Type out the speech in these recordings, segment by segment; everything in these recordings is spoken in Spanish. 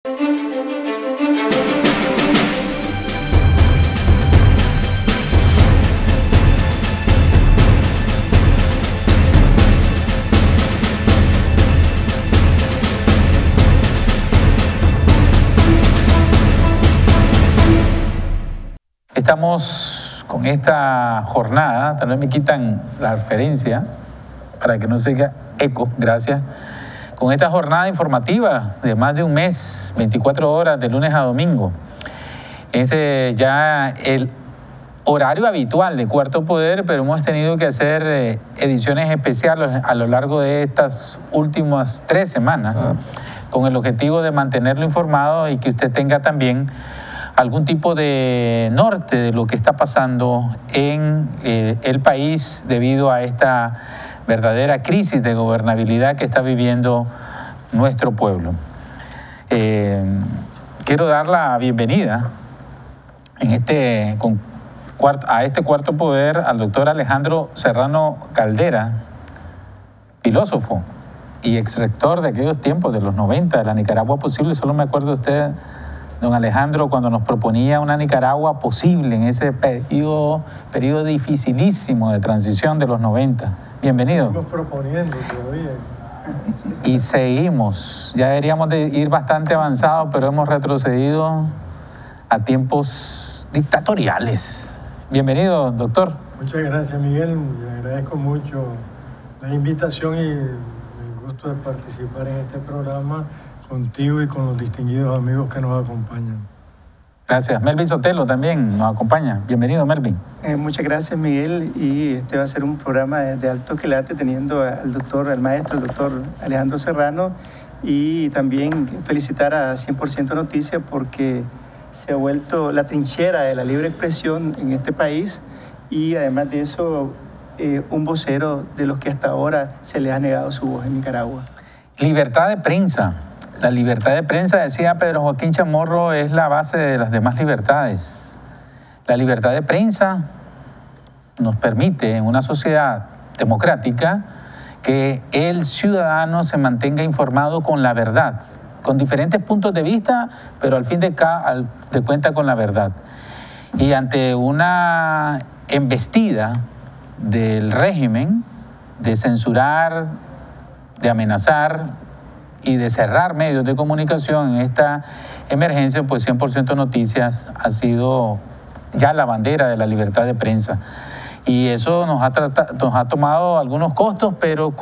Estamos con esta jornada, tal vez me quitan la referencia para que no se haga eco, gracias. Con esta jornada informativa de más de un mes, 24 horas de lunes a domingo. Ya el horario habitual de Cuarto Poder, pero hemos tenido que hacer ediciones especiales a lo largo de estas últimas 3 semanas, con el objetivo de mantenerlo informado y que usted tenga también algún tipo de norte de lo que está pasando en el país debido a esta verdadera crisis de gobernabilidad que está viviendo nuestro pueblo. Quiero dar la bienvenida a este Cuarto Poder al doctor Alejandro Serrano Caldera, filósofo y exrector de aquellos tiempos de los 90 de la Nicaragua posible. Solo me acuerdo de usted, don Alejandro, cuando nos proponía una Nicaragua posible en ese periodo dificilísimo de transición de los 90. Bienvenido. Seguimos proponiendo todavía. Y seguimos. Ya deberíamos de ir bastante avanzados, pero hemos retrocedido a tiempos dictatoriales. Bienvenido, doctor. Muchas gracias, Miguel. Le agradezco mucho la invitación y el gusto de participar en este programa contigo y con los distinguidos amigos que nos acompañan. Gracias. Melvin Sotelo también nos acompaña. Bienvenido, Melvin. Muchas gracias, Miguel. Y este va a ser un programa de alto quilate teniendo al maestro, el doctor Alejandro Serrano, y también felicitar a 100% Noticias porque se ha vuelto la trinchera de la libre expresión en este país y además de eso un vocero de los que hasta ahora se les ha negado su voz en Nicaragua. Libertad de prensa. La libertad de prensa, decía Pedro Joaquín Chamorro, es la base de las demás libertades. La libertad de prensa nos permite en una sociedad democrática que el ciudadano se mantenga informado con la verdad, con diferentes puntos de vista, pero al fin de cuentas con la verdad. Y ante una embestida del régimen de censurar, de amenazar y de cerrar medios de comunicación en esta emergencia, pues 100% Noticias ha sido ya la bandera de la libertad de prensa. Y eso nos ha tomado algunos costos, pero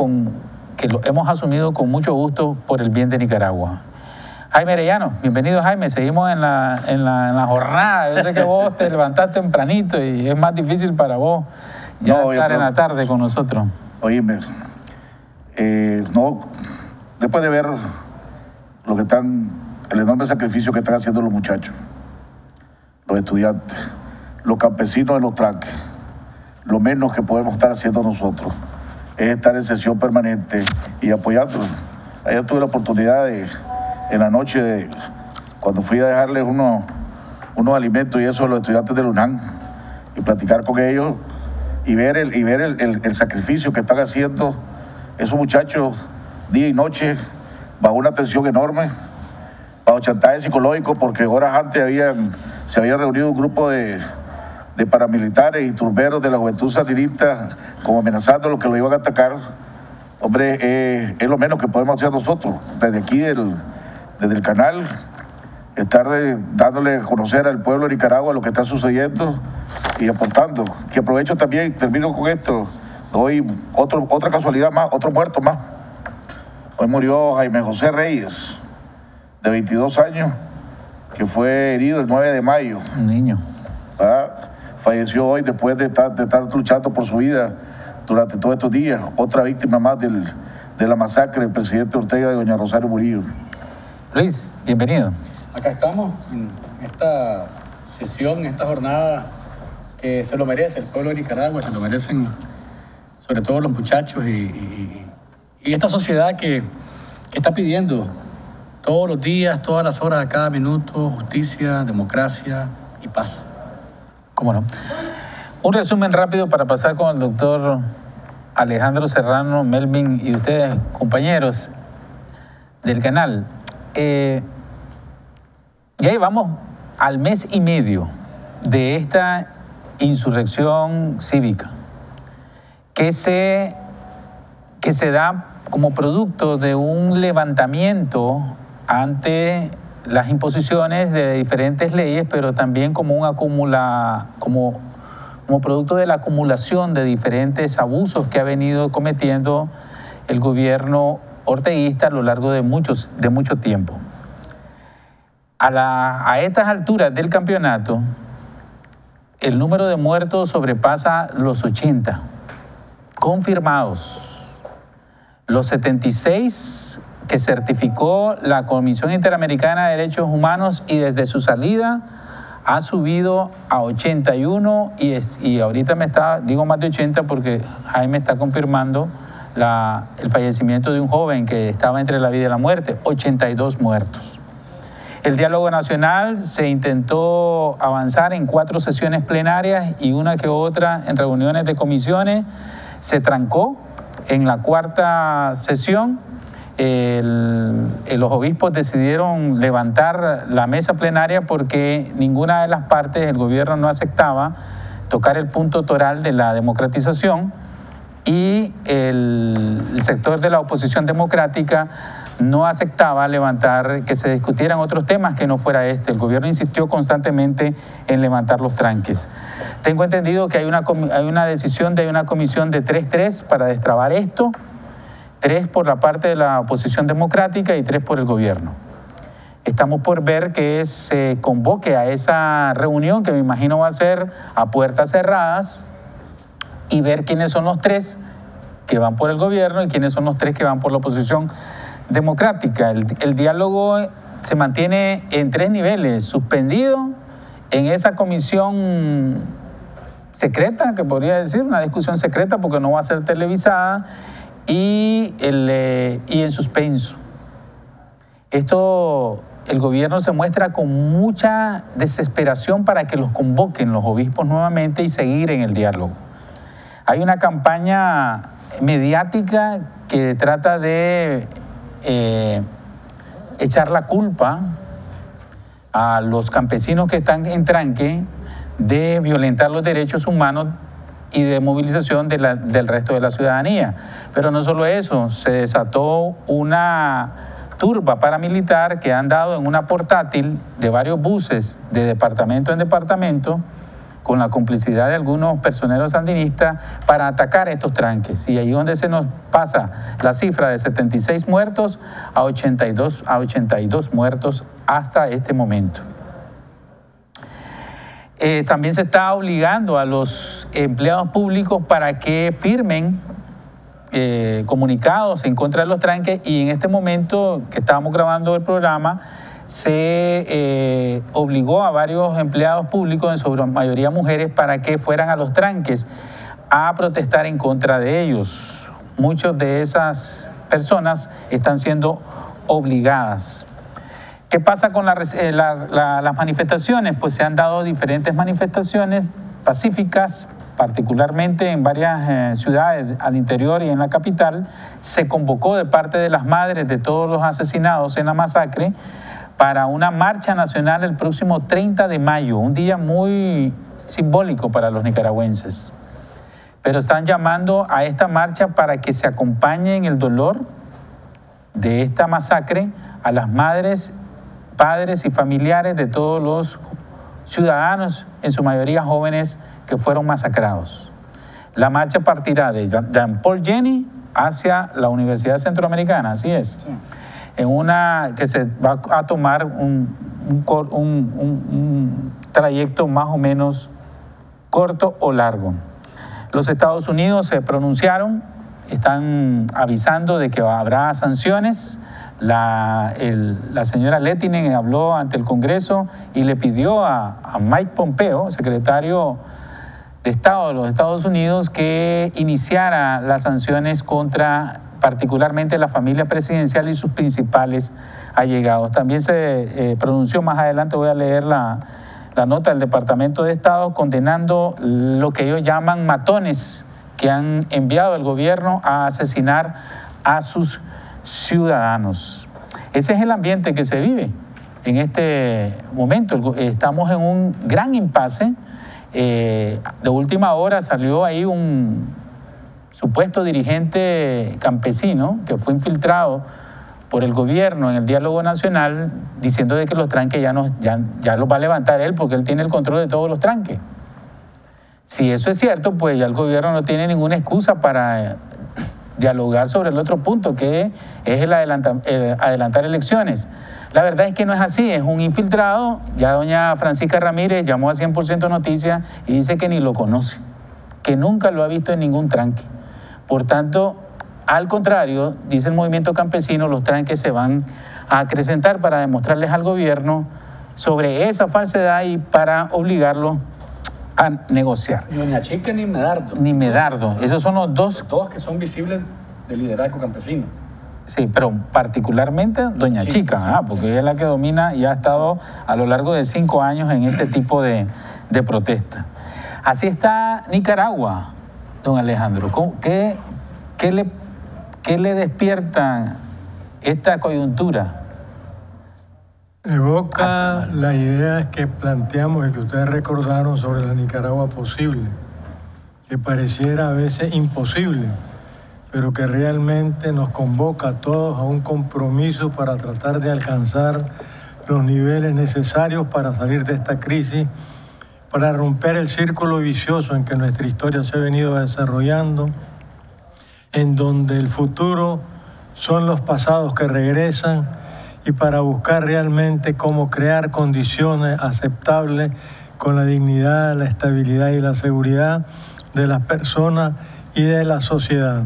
que lo hemos asumido con mucho gusto por el bien de Nicaragua. Jaime Arellano, bienvenido, Jaime. Seguimos en la jornada. Yo sé que vos te levantás tempranito y es más difícil para vos ya estar en la tarde con nosotros. Oíme, después de ver el enorme sacrificio que están haciendo los muchachos, los estudiantes, los campesinos de los tranques, lo menos que podemos estar haciendo nosotros es estar en sesión permanente y apoyándolos. Ayer tuve la oportunidad en la noche, cuando fui a dejarles unos alimentos y eso a los estudiantes del UNAM, y platicar con ellos y ver el sacrificio que están haciendo esos muchachos día y noche, bajo una tensión enorme, bajo chantaje psicológico, porque horas antes se había reunido un grupo de paramilitares y turberos de la juventud sandinista, como amenazando a los que lo iban a atacar. Hombre, es lo menos que podemos hacer nosotros, desde aquí, desde el canal, estar dándole a conocer al pueblo de Nicaragua lo que está sucediendo y aportando. Que aprovecho también, termino con esto, hoy otra casualidad más, otro muerto más. Hoy murió Jaime José Reyes, de 22 años, que fue herido el 9 de mayo. Un niño. Falleció hoy después de estar luchando por su vida durante todos estos días. Otra víctima más de la masacre del presidente Ortega de doña Rosario Murillo. Luis, bienvenido. Acá estamos en esta sesión, en esta jornada que se lo merece el pueblo de Nicaragua, se lo merecen sobre todo los muchachos y esta sociedad que está pidiendo todos los días, todas las horas, a cada minuto, justicia, democracia y paz. ¿Cómo no? Un resumen rápido para pasar con el doctor Alejandro Serrano, Melvin y ustedes, compañeros del canal. Ya llevamos al mes y medio de esta insurrección cívica que se da como producto de un levantamiento ante las imposiciones de diferentes leyes, pero también como producto de la acumulación de diferentes abusos que ha venido cometiendo el gobierno orteguista a lo largo de mucho tiempo. A estas alturas del campeonato, el número de muertos sobrepasa los 80 confirmados. Los 76 que certificó la Comisión Interamericana de Derechos Humanos, y desde su salida ha subido a 81 y ahorita digo más de 80 porque Jaime está confirmando el fallecimiento de un joven que estaba entre la vida y la muerte, 82 muertos. El diálogo nacional se intentó avanzar en 4 sesiones plenarias y una que otra en reuniones de comisiones. Se trancó en la 4ª sesión. Los obispos decidieron levantar la mesa plenaria porque ninguna de las partes, el gobierno no aceptaba tocar el punto toral de la democratización, y el sector de la oposición democrática no aceptaba que se discutieran otros temas que no fuera este. El gobierno insistió constantemente en levantar los tranques. Tengo entendido que hay una decisión de una comisión de 3-3 para destrabar esto, 3 por la parte de la oposición democrática y 3 por el gobierno. Estamos por ver que se convoque a esa reunión, que me imagino va a ser a puertas cerradas, y ver quiénes son los 3 que van por el gobierno y quiénes son los 3 que van por la oposición democrática. El diálogo se mantiene en 3 niveles: suspendido en esa comisión secreta, que podría decir una discusión secreta porque no va a ser televisada, y en suspenso. El gobierno se muestra con mucha desesperación para que los convoquen los obispos nuevamente y seguir en el diálogo. Hay una campaña mediática que trata de echar la culpa a los campesinos que están en tranque de violentar los derechos humanos y de movilización del resto de la ciudadanía. Pero no solo eso, se desató una turba paramilitar que han dado en una portátil de varios buses de departamento en departamento, con la complicidad de algunos personeros sandinistas, para atacar estos tranques. Y ahí es donde se nos pasa la cifra de 76 muertos a 82 muertos hasta este momento. También se está obligando a los empleados públicos para que firmen comunicados en contra de los tranques, y en este momento que estábamos grabando el programa se obligó a varios empleados públicos, en su mayoría mujeres, para que fueran a los tranques a protestar en contra de ellos. Muchas de esas personas están siendo obligadas. ¿Qué pasa con las manifestaciones? Pues se han dado diferentes manifestaciones pacíficas, particularmente en varias ciudades al interior y en la capital. Se convocó de parte de las madres de todos los asesinados en la masacre para una marcha nacional el próximo 30 de mayo, un día muy simbólico para los nicaragüenses. Pero están llamando a esta marcha para que se acompañe en el dolor de esta masacre a las madres, padres y familiares de todos los ciudadanos, en su mayoría jóvenes, que fueron masacrados. La marcha partirá de Jean Paul Jenny hacia la Universidad Centroamericana, así es. Sí. En una que se va a tomar un trayecto más o menos corto o largo. Los Estados Unidos se pronunciaron, están avisando de que habrá sanciones. La señora Lettinen habló ante el Congreso y le pidió a Mike Pompeo, secretario de Estado de los Estados Unidos, que iniciara las sanciones contra particularmente la familia presidencial y sus principales allegados. También se pronunció, más adelante voy a leer la nota del Departamento de Estado, condenando lo que ellos llaman matones que han enviado el gobierno a asesinar a sus ciudadanos. Ese es el ambiente que se vive en este momento. Estamos en un gran impasse. De última hora salió ahí un supuesto dirigente campesino que fue infiltrado por el gobierno en el diálogo nacional diciendo de que los tranques ya los va a levantar él porque él tiene el control de todos los tranques. Si eso es cierto, pues ya el gobierno no tiene ninguna excusa para dialogar sobre el otro punto, que es el adelantar elecciones. La verdad es que no es así, es un infiltrado. Ya doña Francisca Ramírez llamó a 100% Noticias y dice que ni lo conoce, que nunca lo ha visto en ningún tranque. Por tanto, al contrario, dice el movimiento campesino, los tranques se van a acrecentar para demostrarles al gobierno sobre esa falsedad y para obligarlo a negociar. Ni Doña Chica ni Medardo. Ni Medardo. Esos son los dos. Todos que son visibles del liderazgo campesino. Sí, pero particularmente Doña Chica, porque ella es la que domina y ha estado a lo largo de 5 años en este tipo de protesta. Así está Nicaragua, don Alejandro. ¿Qué le despierta esta coyuntura? Evoca las ideas que planteamos y que ustedes recordaron sobre la Nicaragua posible, que pareciera a veces imposible, pero que realmente nos convoca a todos a un compromiso para tratar de alcanzar los niveles necesarios para salir de esta crisis, para romper el círculo vicioso en que nuestra historia se ha venido desarrollando, en donde el futuro son los pasados que regresan, y para buscar realmente cómo crear condiciones aceptables con la dignidad, la estabilidad y la seguridad de las personas y de la sociedad.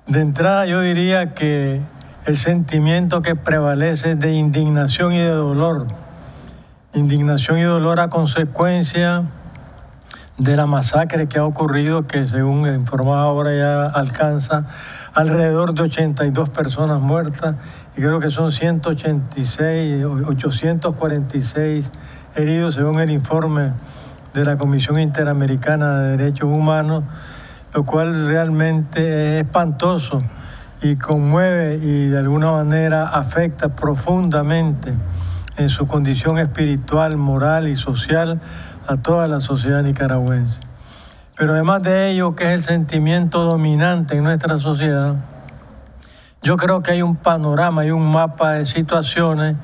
De entrada yo diría que el sentimiento que prevalece es de indignación y de dolor. Indignación y dolor a consecuencia de la masacre que ha ocurrido, que según informada ahora ya alcanza alrededor de 82 personas muertas y creo que son 846 heridos según el informe de la Comisión Interamericana de Derechos Humanos, lo cual realmente es espantoso y conmueve y de alguna manera afecta profundamente en su condición espiritual, moral y social a toda la sociedad nicaragüense. Pero además de ello, que es el sentimiento dominante en nuestra sociedad, yo creo que hay un panorama y un mapa de situaciones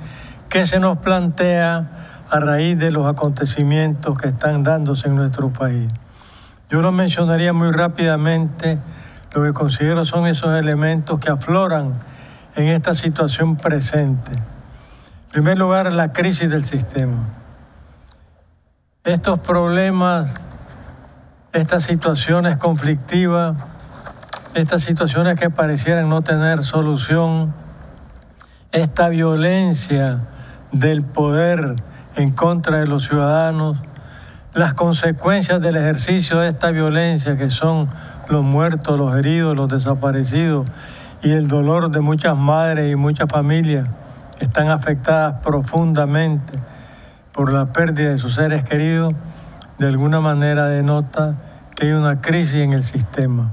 que se nos plantea a raíz de los acontecimientos que están dándose en nuestro país. Yo lo mencionaría muy rápidamente, lo que considero son esos elementos que afloran en esta situación presente. En primer lugar, la crisis del sistema. Estos problemas, estas situaciones conflictivas, estas situaciones que parecieran no tener solución, esta violencia del poder en contra de los ciudadanos, las consecuencias del ejercicio de esta violencia, que son los muertos, los heridos, los desaparecidos, y el dolor de muchas madres y muchas familias que están afectadas profundamente por la pérdida de sus seres queridos, de alguna manera denota que hay una crisis en el sistema.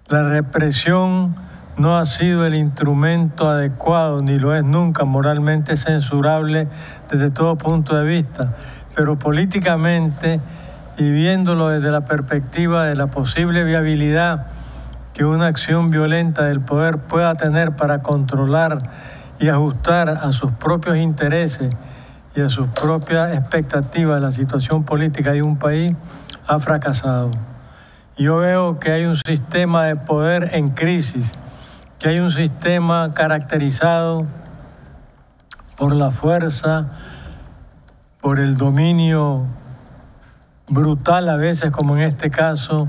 La represión no ha sido el instrumento adecuado, ni lo es nunca, moralmente censurable desde todo punto de vista, pero políticamente y viéndolo desde la perspectiva de la posible viabilidad que una acción violenta del poder pueda tener para controlar y ajustar a sus propios intereses y a sus propias expectativas la situación política de un país, ha fracasado. Yo veo que hay un sistema de poder en crisis, que hay un sistema caracterizado por la fuerza, por el dominio brutal a veces, como en este caso,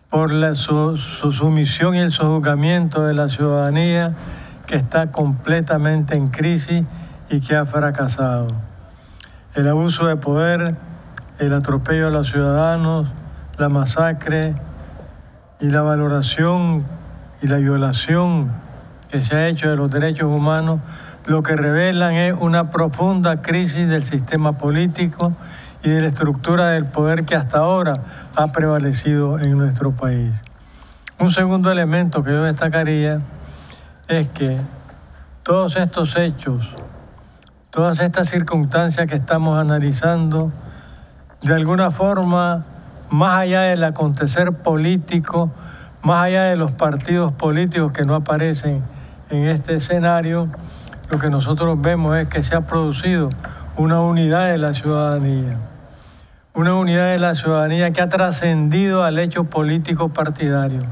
por su sumisión y el sojuzgamiento de la ciudadanía, que está completamente en crisis y que ha fracasado. El abuso de poder, el atropello a los ciudadanos, la masacre y la valoración y la violación que se ha hecho de los derechos humanos, lo que revelan es una profunda crisis del sistema político y de la estructura del poder que hasta ahora ha prevalecido en nuestro país. Un segundo elemento que yo destacaría es que todos estos hechos Todas estas circunstancias que estamos analizando, de alguna forma, más allá del acontecer político, más allá de los partidos políticos que no aparecen en este escenario, lo que nosotros vemos es que se ha producido una unidad de la ciudadanía. Una unidad de la ciudadanía que ha trascendido al hecho político partidario.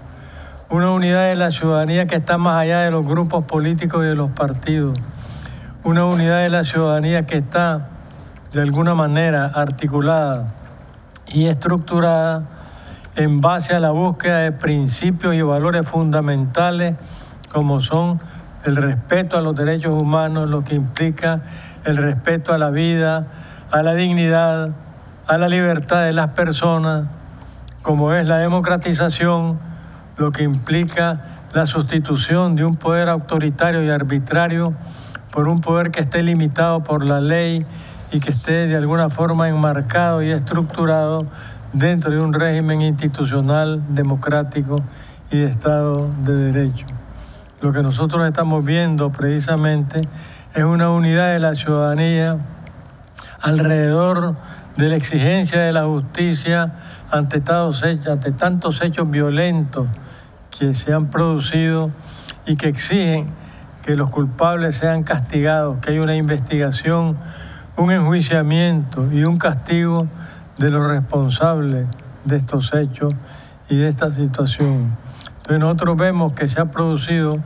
Una unidad de la ciudadanía que está más allá de los grupos políticos y de los partidos. Una unidad de la ciudadanía que está, de alguna manera, articulada y estructurada en base a la búsqueda de principios y valores fundamentales como son el respeto a los derechos humanos, lo que implica el respeto a la vida, a la dignidad, a la libertad de las personas, como es la democratización, lo que implica la sustitución de un poder autoritario y arbitrario por un poder que esté limitado por la ley y que esté de alguna forma enmarcado y estructurado dentro de un régimen institucional, democrático y de Estado de Derecho. Lo que nosotros estamos viendo precisamente es una unidad de la ciudadanía alrededor de la exigencia de la justicia ante tantos hechos violentos que se han producido y que exigen que los culpables sean castigados, que haya una investigación, un enjuiciamiento y un castigo de los responsables de estos hechos y de esta situación. Entonces nosotros vemos que se ha producido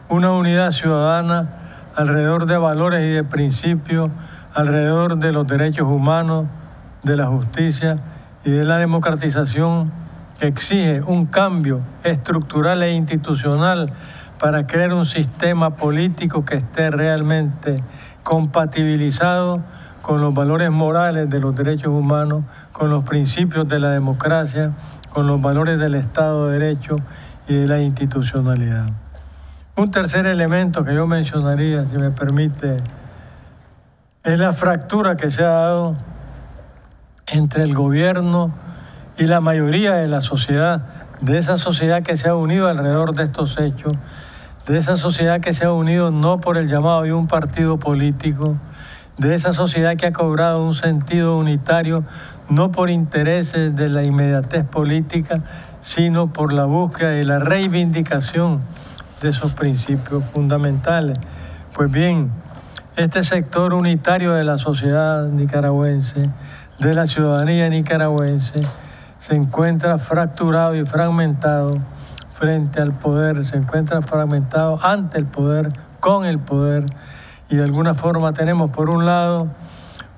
una unidad ciudadana alrededor de valores y de principios, alrededor de los derechos humanos, de la justicia y de la democratización, que exige un cambio estructural e institucional para crear un sistema político que esté realmente compatibilizado con los valores morales de los derechos humanos, con los principios de la democracia, con los valores del Estado de Derecho y de la institucionalidad. Un tercer elemento que yo mencionaría, si me permite, es la fractura que se ha dado entre el gobierno y la mayoría de la sociedad, de esa sociedad que se ha unido alrededor de estos hechos, de esa sociedad que se ha unido no por el llamado de un partido político, de esa sociedad que ha cobrado un sentido unitario, no por intereses de la inmediatez política, sino por la búsqueda y la reivindicación de esos principios fundamentales. Pues bien, este sector unitario de la sociedad nicaragüense, de la ciudadanía nicaragüense, se encuentra fracturado y fragmentado frente al poder, se encuentra fragmentado ante el poder, con el poder, y de alguna forma tenemos por un lado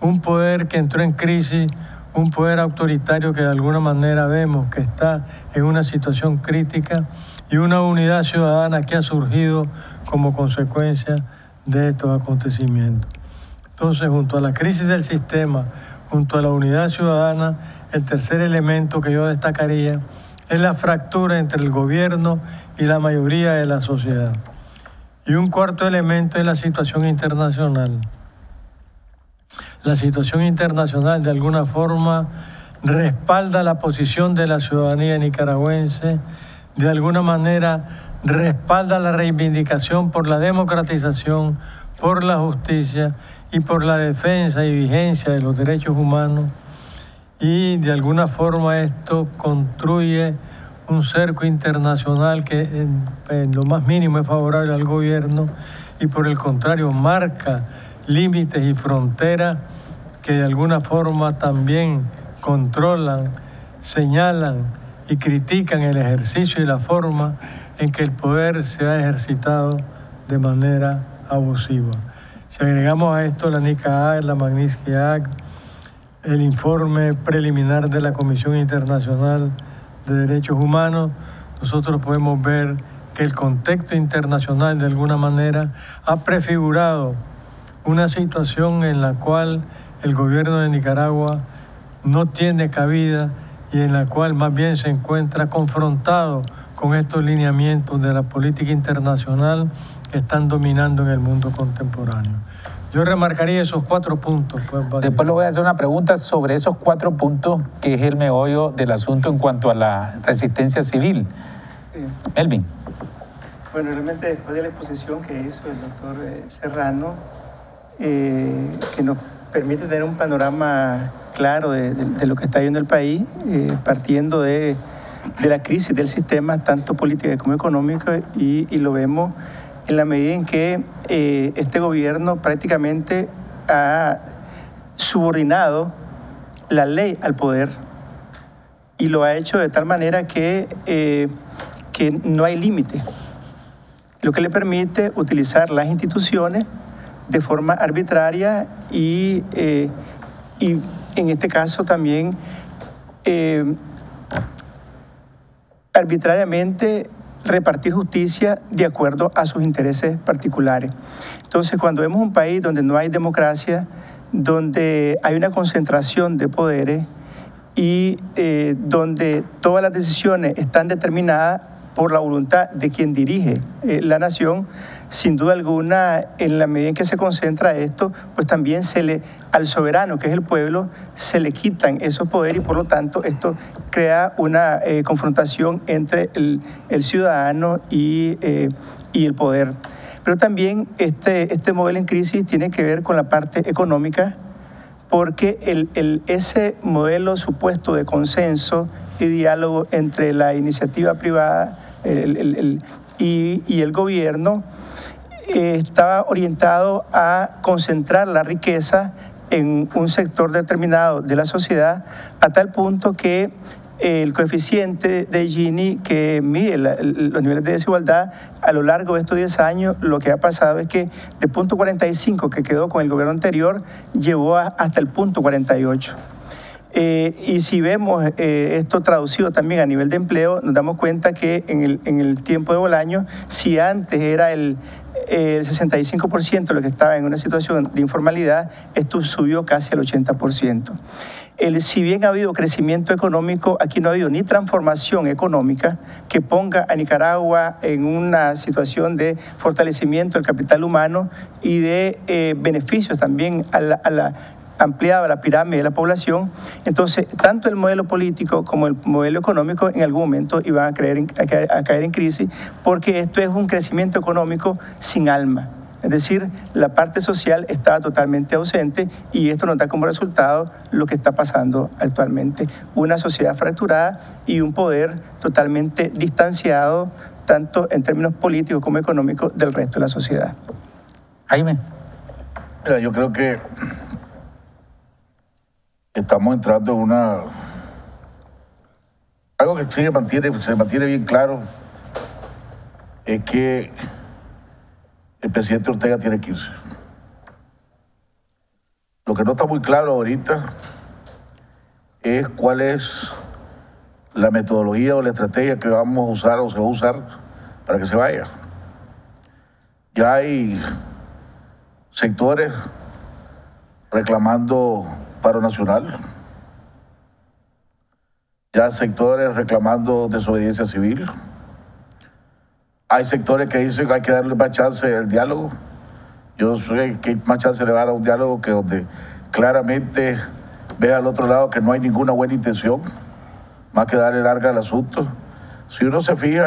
un poder que entró en crisis, un poder autoritario que de alguna manera vemos que está en una situación crítica y una unidad ciudadana que ha surgido como consecuencia de estos acontecimientos. Entonces, junto a la crisis del sistema, junto a la unidad ciudadana, el tercer elemento que yo destacaría es la fractura entre el gobierno y la mayoría de la sociedad. Y un cuarto elemento es la situación internacional. La situación internacional de alguna forma respalda la posición de la ciudadanía nicaragüense, de alguna manera respalda la reivindicación por la democratización, por la justicia y por la defensa y vigencia de los derechos humanos, y de alguna forma esto construye un cerco internacional que en lo más mínimo es favorable al gobierno y por el contrario marca límites y fronteras que de alguna forma también controlan, señalan y critican el ejercicio y la forma en que el poder se ha ejercitado de manera abusiva. Si agregamos a esto la NICA Act, la Magnitsky Act, el informe preliminar de la Comisión Internacional de Derechos Humanos, nosotros podemos ver que el contexto internacional de alguna manera ha prefigurado una situación en la cual el gobierno de Nicaragua no tiene cabida y en la cual más bien se encuentra confrontado con estos lineamientos de la política internacional que están dominando en el mundo contemporáneo. Yo remarcaría esos 4 puntos. Después le voy a hacer una pregunta sobre esos 4 puntos, que es el meollo del asunto en cuanto a la resistencia civil. Sí. Melvin. Bueno, realmente después de la exposición que hizo el doctor Serrano que nos permite tener un panorama claro de lo que está viviendo el país, partiendo de la crisis del sistema, tanto política como económica, y lo vemos en la medida en que este gobierno prácticamente ha subordinado la ley al poder y lo ha hecho de tal manera que no hay límite, lo que le permite utilizar las instituciones de forma arbitraria y en este caso también arbitrariamente repartir justicia de acuerdo a sus intereses particulares. Entonces, cuando vemos un país donde no hay democracia, donde hay una concentración de poderes y donde todas las decisiones están determinadas por la voluntad de quien dirige la nación, sin duda alguna, en la medida en que se concentra esto, pues también al soberano, que es el pueblo, se le quitan esos poderes y por lo tanto esto crea una confrontación entre el ciudadano y el poder. Pero también este modelo en crisis tiene que ver con la parte económica, porque ese modelo supuesto de consenso y diálogo entre la iniciativa privada y el gobierno estaba orientado a concentrar la riqueza en un sector determinado de la sociedad, a tal punto que el coeficiente de Gini, que mide los niveles de desigualdad, a lo largo de estos 10 años, lo que ha pasado es que de punto 45, que quedó con el gobierno anterior, llevó hasta el punto 48. Y si vemos esto traducido también a nivel de empleo, nos damos cuenta que en el tiempo de Bolaños, si antes era el 65% lo que estaba en una situación de informalidad, esto subió casi al 80%. Si bien ha habido crecimiento económico, aquí no ha habido ni transformación económica que ponga a Nicaragua en una situación de fortalecimiento del capital humano y de beneficios también ampliada la pirámide de la población. Entonces, tanto el modelo político como el modelo económico en algún momento iban a caer en crisis, porque esto es un crecimiento económico sin alma. Es decir, la parte social está totalmente ausente y esto nos da como resultado lo que está pasando actualmente. Una sociedad fracturada y un poder totalmente distanciado, tanto en términos políticos como económicos, del resto de la sociedad. Jaime. Mira, yo creo que estamos entrando en algo que se mantiene bien claro, es que el presidente Ortega tiene que irse. Lo que no está muy claro ahorita es cuál es la metodología o la estrategia que vamos a usar o se va a usar para que se vaya. Ya hay sectores reclamando paro nacional, ya sectores reclamando desobediencia civil. Hay sectores que dicen que hay que darle más chance al diálogo. Yo sé que más chance le va a dar a un diálogo que donde claramente vea al otro lado que no hay ninguna buena intención, más que darle larga al asunto. Si uno se fija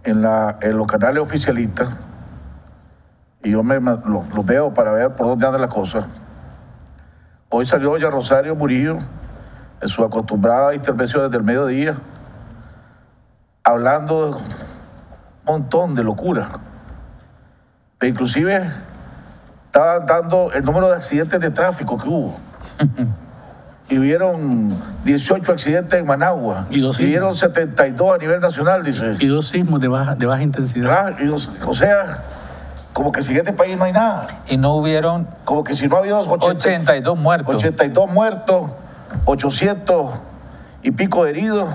en los canales oficialistas, y yo los veo para ver por dónde anda la cosa, hoy salió ya Rosario Murillo en su acostumbrada intervención desde el mediodía, hablando montón de locura. E inclusive estaban dando el número de accidentes de tráfico que hubo. Y hubieron 18 accidentes en Managua. Y hubieron 72 a nivel nacional, dice. Y 2 sismos de baja intensidad. O sea, como que si en este país no hay nada. Y no hubieron... Como que si no ha habido 82 muertos. 82 muertos, 800 y pico heridos.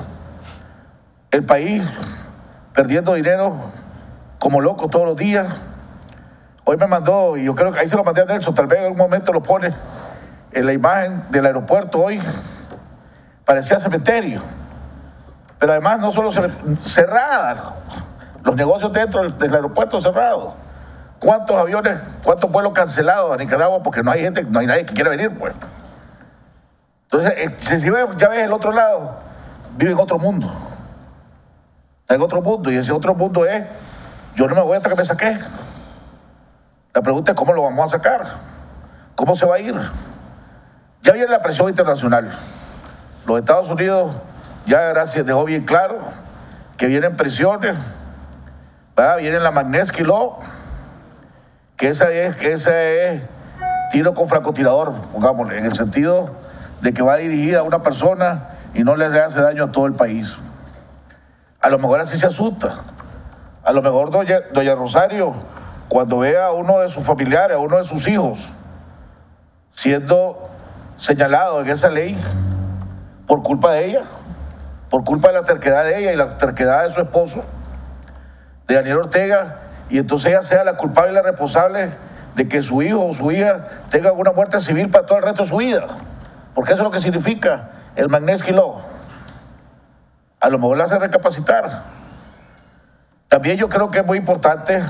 El país perdiendo dinero como loco todos los días. Hoy me mandó, y yo creo que ahí se lo mandé a Nelson, tal vez en algún momento lo pone, en la imagen del aeropuerto hoy, parecía cementerio. Pero además no solo cerrada, los negocios dentro del aeropuerto cerrados. ¿Cuántos aviones, cuántos vuelos cancelados a Nicaragua? Porque no hay gente, no hay nadie que quiera venir, pues. Entonces, si ya ves el otro lado, vive en otro mundo. Está en otro mundo, y ese otro mundo es, yo no me voy hasta que me saqué. La pregunta es cómo lo vamos a sacar, cómo se va a ir. Ya viene la presión internacional. Los Estados Unidos ya gracias dejó bien claro que vienen presiones, ¿verdad? Viene la Magnitsky Law, que esa es tiro con francotirador, pongámosle, en el sentido de que va dirigida a una persona y no le hace daño a todo el país. A lo mejor así se asusta. A lo mejor doña Rosario, cuando vea a uno de sus familiares, a uno de sus hijos, siendo señalado en esa ley por culpa de ella, por culpa de la terquedad de ella y la terquedad de su esposo, de Daniel Ortega, y entonces ella sea la culpable y la responsable de que su hijo o su hija tenga una muerte civil para todo el resto de su vida, porque eso es lo que significa el Magnitsky Law. A lo mejor la hace recapacitar. También yo creo que es muy importante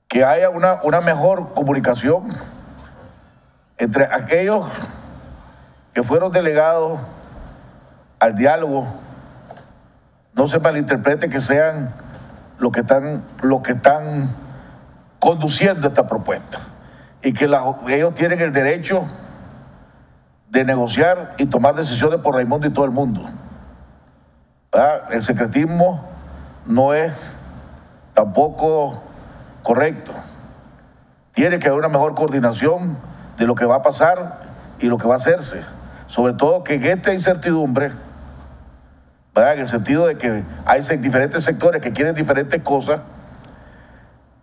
que haya una mejor comunicación entre aquellos que fueron delegados al diálogo. No se malinterprete que sean los que están conduciendo esta propuesta y que ellos tienen el derecho de negociar y tomar decisiones por Raimundo y todo el mundo. ¿Verdad? El secretismo no es tampoco correcto. Tiene que haber una mejor coordinación de lo que va a pasar y lo que va a hacerse. Sobre todo que en esta incertidumbre, ¿verdad? En el sentido de que hay diferentes sectores que quieren diferentes cosas,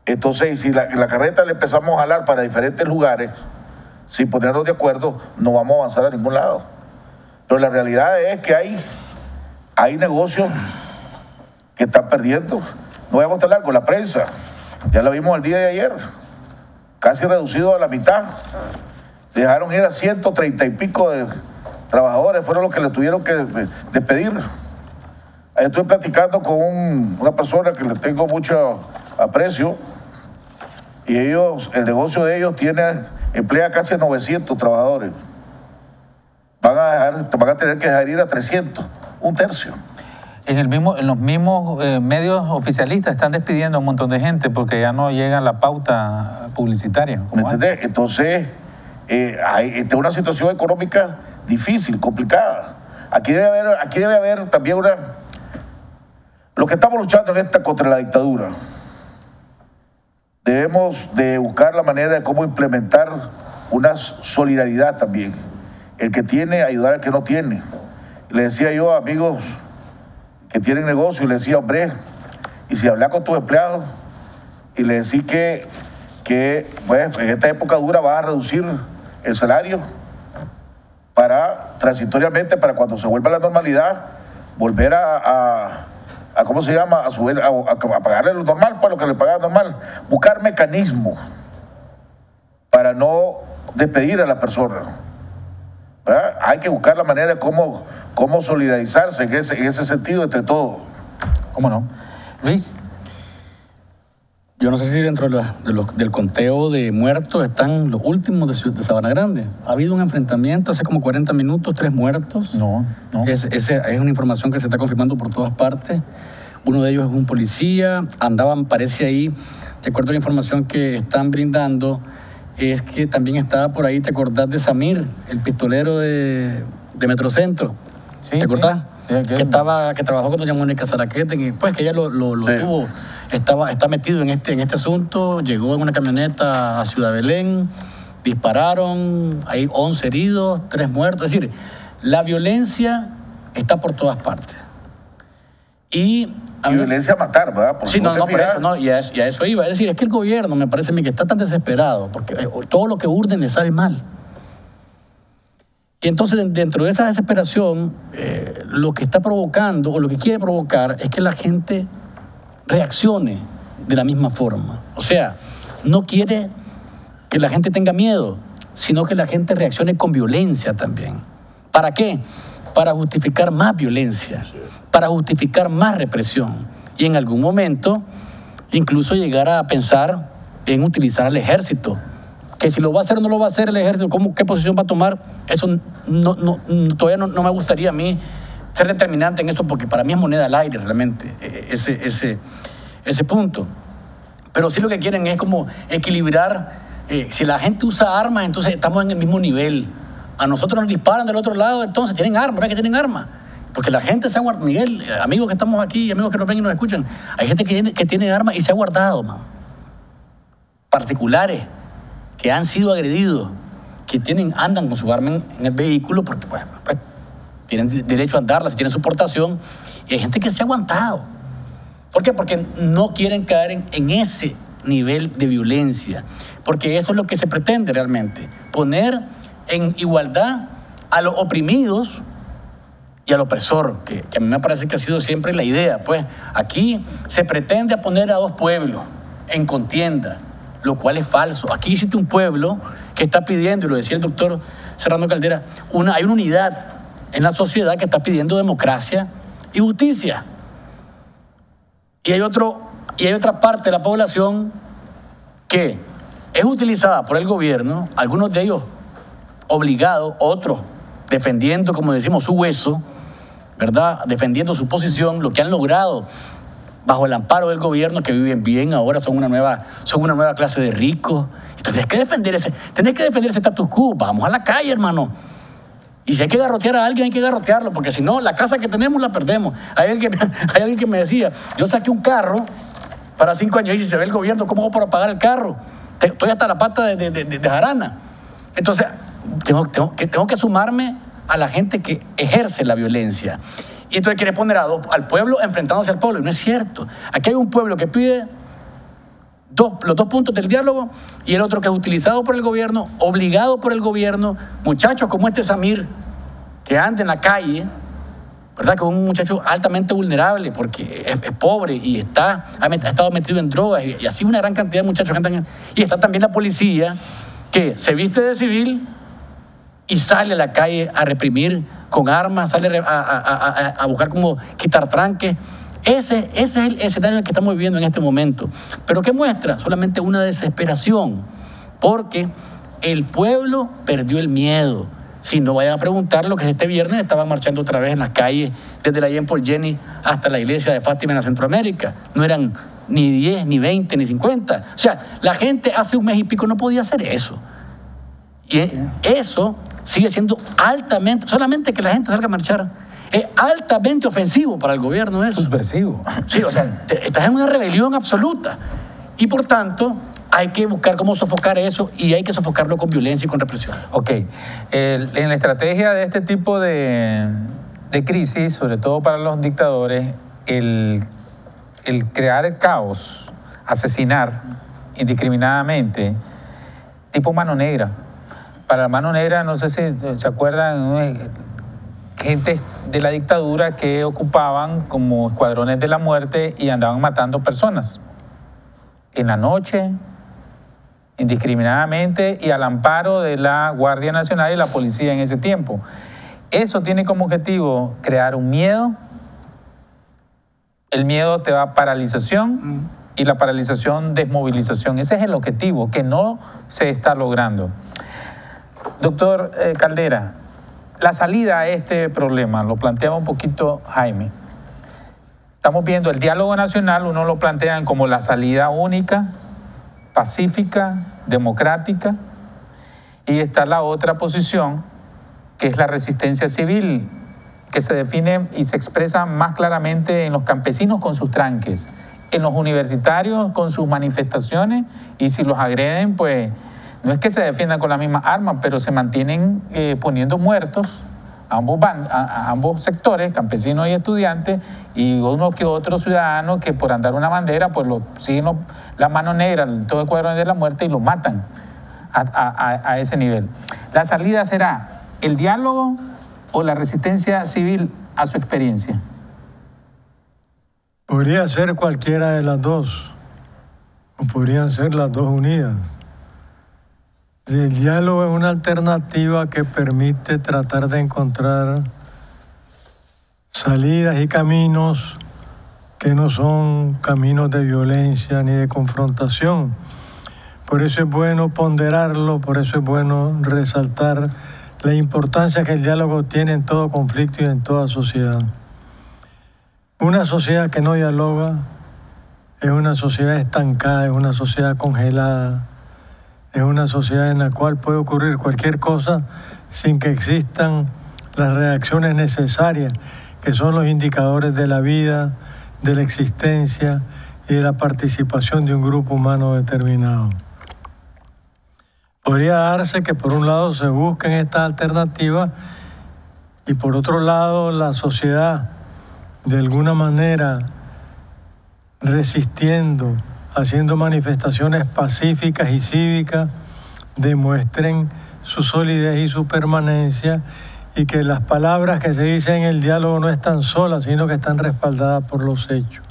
entonces si la carreta le empezamos a jalar para diferentes lugares, sin ponernos de acuerdo, no vamos a avanzar a ningún lado. Pero la realidad es que hay negocios que están perdiendo. No vamos a hablar con la prensa, ya lo vimos el día de ayer, casi reducido a la mitad. Dejaron ir a 130 y pico de trabajadores, fueron los que le tuvieron que despedir. Ahí estoy platicando con una persona que le tengo mucho aprecio, y el negocio de ellos emplea casi 900 trabajadores. Van a tener que dejar ir a 300, un tercio. En los mismos medios oficialistas están despidiendo a un montón de gente porque ya no llega la pauta publicitaria. ¿Me entendés? Entonces, hay una situación económica difícil, complicada. Aquí debe haber también lo que estamos luchando contra la dictadura. Debemos de buscar la manera de cómo implementar una solidaridad también. El que tiene, ayudar al que no tiene. Le decía yo a amigos que tienen negocio, y le decía, hombre, y si hablas con tus empleados y le decís que pues, en esta época dura vas a reducir el salario para transitoriamente, para cuando se vuelva a la normalidad, volver a ¿cómo se llama? A pagarle lo normal, pues lo que le pagaba normal. Buscar mecanismos para no despedir a la persona. ¿Verdad? Hay que buscar la manera de cómo solidarizarse en ese sentido entre todos. ¿Cómo no? Luis. Yo no sé si dentro del conteo de muertos están los últimos de Sabana Grande. Ha habido un enfrentamiento hace como 40 minutos, 3 muertos. No. Es una información que se está confirmando por todas partes. Uno de ellos es un policía. Parece ahí, de acuerdo a la información que están brindando, es que también estaba por ahí, ¿te acordás de Samir, el pistolero de Metrocentro? Sí, ¿Te acordás? Sí. Que trabajó con doña Mónica Zaraquete, pues que ella lo sí. tuvo, está metido en este asunto, llegó en una camioneta a Ciudad Belén, dispararon, hay 11 heridos, 3 muertos, es decir, la violencia está por todas partes. Y violencia a matar, ¿verdad? Sí, no, por eso, no, y a eso iba. Es decir, es que el gobierno, me parece a mí, que está tan desesperado, porque todo lo que urden le sale mal. Y entonces, dentro de esa desesperación, lo que está provocando, o lo que quiere provocar, es que la gente reaccione de la misma forma. O sea, no quiere que la gente tenga miedo, sino que la gente reaccione con violencia también. ¿Para qué? Para justificar más violencia, para justificar más represión. Y en algún momento, incluso llegar a pensar en utilizar al ejército. Que si lo va a hacer o no lo va a hacer el ejército, ¿qué posición va a tomar? Eso todavía no me gustaría a mí ser determinante en eso, porque para mí es moneda al aire realmente ese punto. pero sí lo que quieren es como equilibrar. Si la gente usa armas, entonces estamos en el mismo nivel. A nosotros nos disparan del otro lado, entonces tienen armas, ¿ves que tienen armas? Porque la gente se ha guardado, Miguel, amigos que estamos aquí, amigos que nos ven y nos escuchan, hay gente que tiene armas y se ha guardado, man. Particulares que han sido agredidos, que andan con su arma en el vehículo porque pues, tienen derecho a andarla, si tienen su portación, y hay gente que se ha aguantado. ¿Por qué? Porque no quieren caer en ese nivel de violencia, porque eso es lo que se pretende realmente, poner en igualdad a los oprimidos y al opresor, que a mí me parece que ha sido siempre la idea. Pues aquí se pretende poner a dos pueblos en contienda, lo cual es falso. Aquí existe un pueblo que está pidiendo, y lo decía el doctor Serrano Caldera, hay una unidad en la sociedad que está pidiendo democracia y justicia. Y hay otra parte de la población que es utilizada por el gobierno, algunos de ellos obligados, otros defendiendo, como decimos, su hueso, ¿verdad? Defendiendo su posición, lo que han logrado bajo el amparo del gobierno, que viven bien, ahora son una nueva clase de ricos. Entonces tenés que defender ese status quo. Vamos a la calle, hermano. Y si hay que garrotear a alguien, hay que garrotearlo, porque si no, la casa que tenemos la perdemos. Hay alguien que me decía, yo saqué un carro para 5 años y si se ve el gobierno, ¿cómo hago para pagar el carro? Estoy hasta la pata de jarana. Entonces, tengo que sumarme a la gente que ejerce la violencia. Y entonces quiere poner al pueblo enfrentándose al pueblo. Y no es cierto. Aquí hay un pueblo que pide los dos puntos del diálogo y el otro que es utilizado por el gobierno, obligado por el gobierno. Muchachos como este Samir, que anda en la calle, ¿verdad? Que es un muchacho altamente vulnerable porque es pobre y ha estado metido en drogas y así una gran cantidad de muchachos que andan. Y está también la policía que se viste de civil y sale a la calle a reprimir con armas, sale a buscar cómo quitar tranques. Ese es el escenario en el que estamos viviendo en este momento. ¿Pero qué muestra? Solamente una desesperación, porque el pueblo perdió el miedo. Si no vayan a preguntar lo que este viernes estaban marchando otra vez en las calles, desde la Jean Paul Jenny hasta la iglesia de Fátima en la Centroamérica. No eran ni 10, ni 20, ni 50. O sea, la gente hace un mes y pico no podía hacer eso. Y eso sigue siendo altamente, solamente que la gente salga a marchar, es altamente ofensivo para el gobierno eso. Subversivo. Sí, o sea, estás en una rebelión absoluta. Y por tanto, hay que buscar cómo sofocar eso y hay que sofocarlo con violencia y con represión. Ok. En la estrategia de este tipo de crisis, sobre todo para los dictadores, el crear el caos, asesinar indiscriminadamente, tipo mano negra. Para la mano negra, no sé si se acuerdan, gente de la dictadura que ocupaban como escuadrones de la muerte y andaban matando personas en la noche, indiscriminadamente y al amparo de la Guardia Nacional y la policía en ese tiempo. Eso tiene como objetivo crear un miedo. El miedo te da paralización y la paralización desmovilización. Ese es el objetivo que no se está logrando. Doctor Caldera, la salida a este problema, lo planteaba un poquito Jaime. Estamos viendo el diálogo nacional, uno lo plantea como la salida única, pacífica, democrática, y está la otra posición, que es la resistencia civil, que se define y se expresa más claramente en los campesinos con sus tranques, en los universitarios con sus manifestaciones, y si los agreden, pues no es que se defiendan con las mismas armas, pero se mantienen poniendo muertos a ambos sectores, campesinos y estudiantes, y uno que otro ciudadano que por andar una bandera, pues siguen la mano negra, todo el cuadro de la muerte y lo matan a ese nivel. La salida será el diálogo o la resistencia civil a su experiencia. Podría ser cualquiera de las dos, o podrían ser las dos unidas. El diálogo es una alternativa que permite tratar de encontrar salidas y caminos que no son caminos de violencia ni de confrontación. Por eso es bueno ponderarlo, por eso es bueno resaltar la importancia que el diálogo tiene en todo conflicto y en toda sociedad. Una sociedad que no dialoga es una sociedad estancada, es una sociedad congelada, es una sociedad en la cual puede ocurrir cualquier cosa sin que existan las reacciones necesarias, que son los indicadores de la vida, de la existencia y de la participación de un grupo humano determinado. Podría darse que por un lado se busquen estas alternativas y por otro lado la sociedad de alguna manera resistiendo, haciendo manifestaciones pacíficas y cívicas, demuestren su solidez y su permanencia, y que las palabras que se dicen en el diálogo no están solas, sino que están respaldadas por los hechos.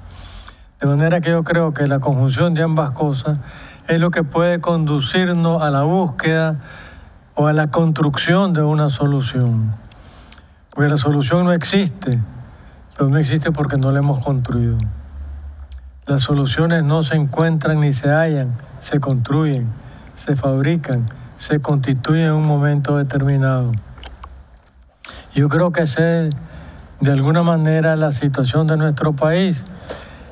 De manera que yo creo que la conjunción de ambas cosas es lo que puede conducirnos a la búsqueda o a la construcción de una solución. Porque la solución no existe, pero no existe porque no la hemos construido. Las soluciones no se encuentran ni se hallan, se construyen, se fabrican, se constituyen en un momento determinado. Yo creo que esa es de alguna manera la situación de nuestro país.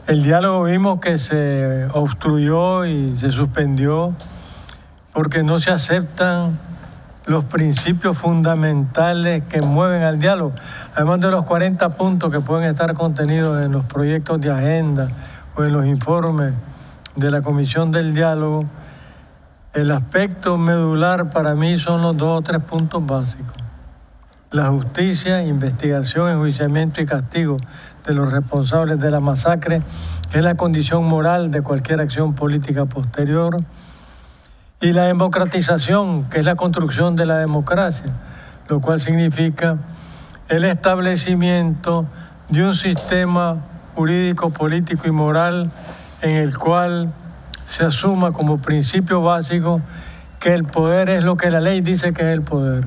El diálogo vimos que se obstruyó y se suspendió porque no se aceptan los principios fundamentales que mueven al diálogo. Además de los 40 puntos que pueden estar contenidos en los proyectos de agenda o en los informes de la Comisión del Diálogo, el aspecto medular para mí son los 2 o 3 puntos básicos. La justicia, investigación, enjuiciamiento y castigo de los responsables de la masacre, que es la condición moral de cualquier acción política posterior, y la democratización, que es la construcción de la democracia, lo cual significa el establecimiento de un sistema jurídico, político y moral en el cual se asuma como principio básico que el poder es lo que la ley dice que es el poder.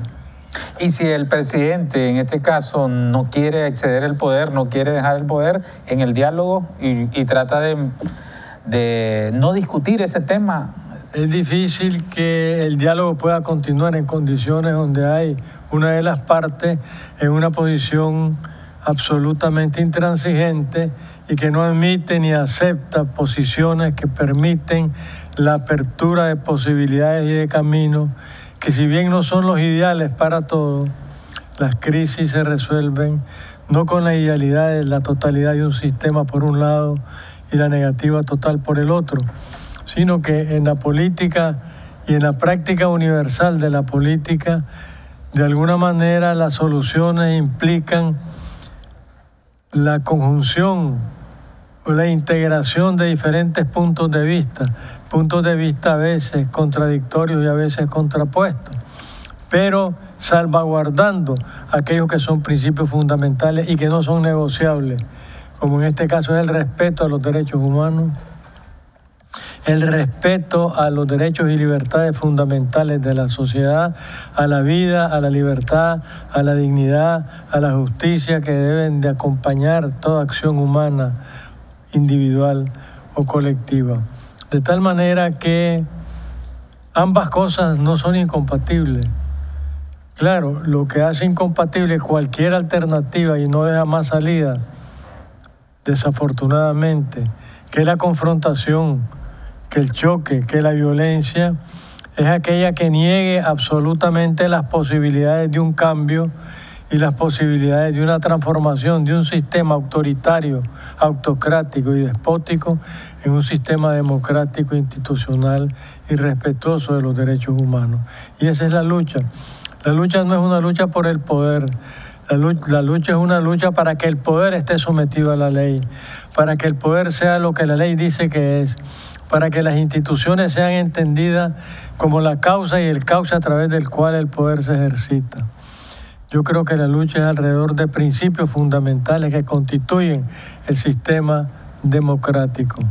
Y si el presidente, en este caso, no quiere exceder el poder, no quiere dejar el poder en el diálogo y trata de no discutir ese tema. Es difícil que el diálogo pueda continuar en condiciones donde hay una de las partes en una posición absolutamente intransigente y que no admite ni acepta posiciones que permiten la apertura de posibilidades y de caminos que, si bien no son los ideales para todos, las crisis se resuelven no con la idealidad de la totalidad de un sistema por un lado y la negativa total por el otro, sino que en la política y en la práctica universal de la política, de alguna manera las soluciones implican la conjunción o la integración de diferentes puntos de vista a veces contradictorios y a veces contrapuestos, pero salvaguardando aquellos que son principios fundamentales y que no son negociables, como en este caso es el respeto a los derechos humanos, el respeto a los derechos y libertades fundamentales de la sociedad, a la vida, a la libertad, a la dignidad, a la justicia, que deben de acompañar toda acción humana, individual o colectiva. De tal manera que ambas cosas no son incompatibles. Claro, lo que hace incompatible cualquier alternativa y no deja más salida, desafortunadamente, que la confrontación, que el choque, que la violencia, es aquella que niegue absolutamente las posibilidades de un cambio y las posibilidades de una transformación de un sistema autoritario, autocrático y despótico en un sistema democrático, institucional y respetuoso de los derechos humanos. Y esa es la lucha. La lucha no es una lucha por el poder. La lucha es una lucha para que el poder esté sometido a la ley, para que el poder sea lo que la ley dice que es, para que las instituciones sean entendidas como la causa y el cauce a través del cual el poder se ejercita. Yo creo que la lucha es alrededor de principios fundamentales que constituyen el sistema democrático.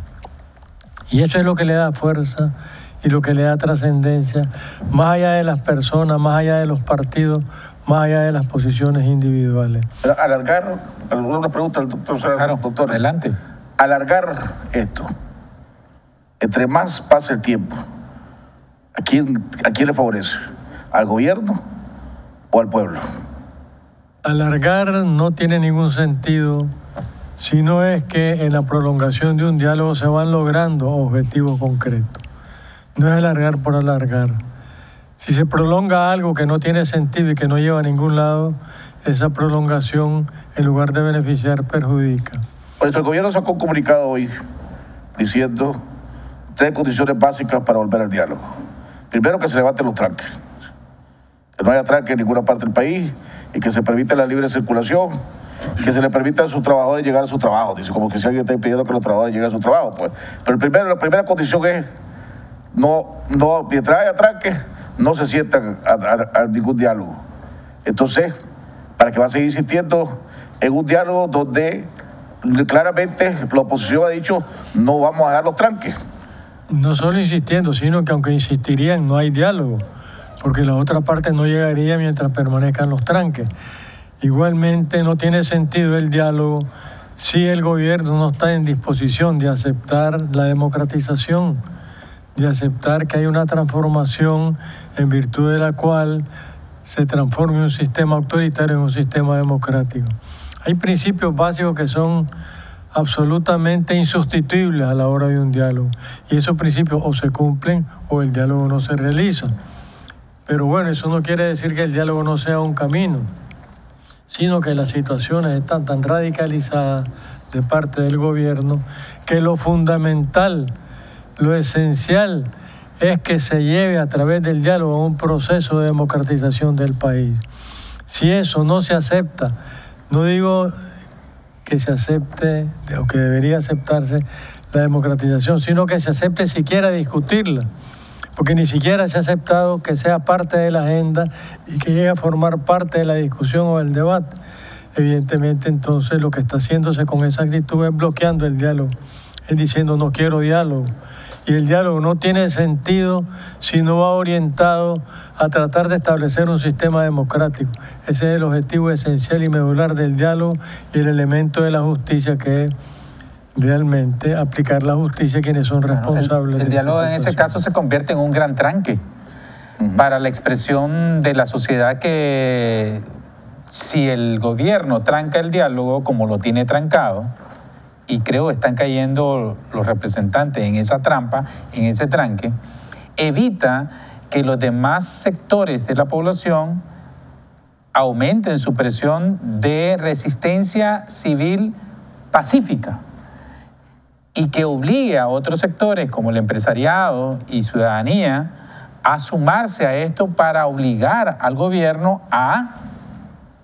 Y eso es lo que le da fuerza y lo que le da trascendencia, más allá de las personas, más allá de los partidos, más allá de las posiciones individuales. Alargar, alguna pregunta al doctor. Claro, doctor, adelante. Alargar esto, entre más pase el tiempo, ¿a quién le favorece? ¿Al gobierno o al pueblo? Alargar no tiene ningún sentido sino es que en la prolongación de un diálogo se van logrando objetivos concretos. No es alargar por alargar. Si se prolonga algo que no tiene sentido y que no lleva a ningún lado, esa prolongación, en lugar de beneficiar, perjudica. Por eso el gobierno sacó un comunicado hoy diciendo 3 condiciones básicas para volver al diálogo. Primero, que se levanten los tranques, que no haya tranques en ninguna parte del país y que se permita la libre circulación, que se le permita a sus trabajadores llegar a su trabajo. Dice como que si alguien está impidiendo que los trabajadores lleguen a su trabajo, pues. Pero la primera condición es mientras haya tranques, no se sientan a ningún diálogo. Entonces, para que va a seguir insistiendo en un diálogo donde claramente la oposición ha dicho no vamos a dar los tranques. No solo insistiendo, sino que aunque insistirían, no hay diálogo, porque la otra parte no llegaría mientras permanezcan los tranques. Igualmente no tiene sentido el diálogo si el gobierno no está en disposición de aceptar la democratización, de aceptar que hay una transformación en virtud de la cual se transforme un sistema autoritario en un sistema democrático. Hay principios básicos que son absolutamente insustituibles a la hora de un diálogo, y esos principios o se cumplen o el diálogo no se realiza. Pero bueno, eso no quiere decir que el diálogo no sea un camino, sino que las situaciones están tan radicalizadas de parte del gobierno que lo fundamental, lo esencial es que se lleve a través del diálogo un proceso de democratización del país. Si eso no se acepta, no digo que se acepte o que debería aceptarse la democratización, sino que se acepte siquiera discutirla, porque ni siquiera se ha aceptado que sea parte de la agenda y que llegue a formar parte de la discusión o del debate. Evidentemente, entonces, lo que está haciéndose con esa actitud es bloqueando el diálogo, es diciendo no quiero diálogo. Y el diálogo no tiene sentido si no va orientado a tratar de establecer un sistema democrático. Ese es el objetivo esencial y medular del diálogo y el elemento de la justicia, que es realmente aplicar la justicia a quienes son responsables. El diálogo en ese caso se convierte en un gran tranque para la expresión de la sociedad, que si el gobierno tranca el diálogo como lo tiene trancado, y creo que están cayendo los representantes en esa trampa, en ese tranque, evita que los demás sectores de la población aumenten su presión de resistencia civil pacífica, y que obligue a otros sectores como el empresariado y ciudadanía a sumarse a esto para obligar al gobierno a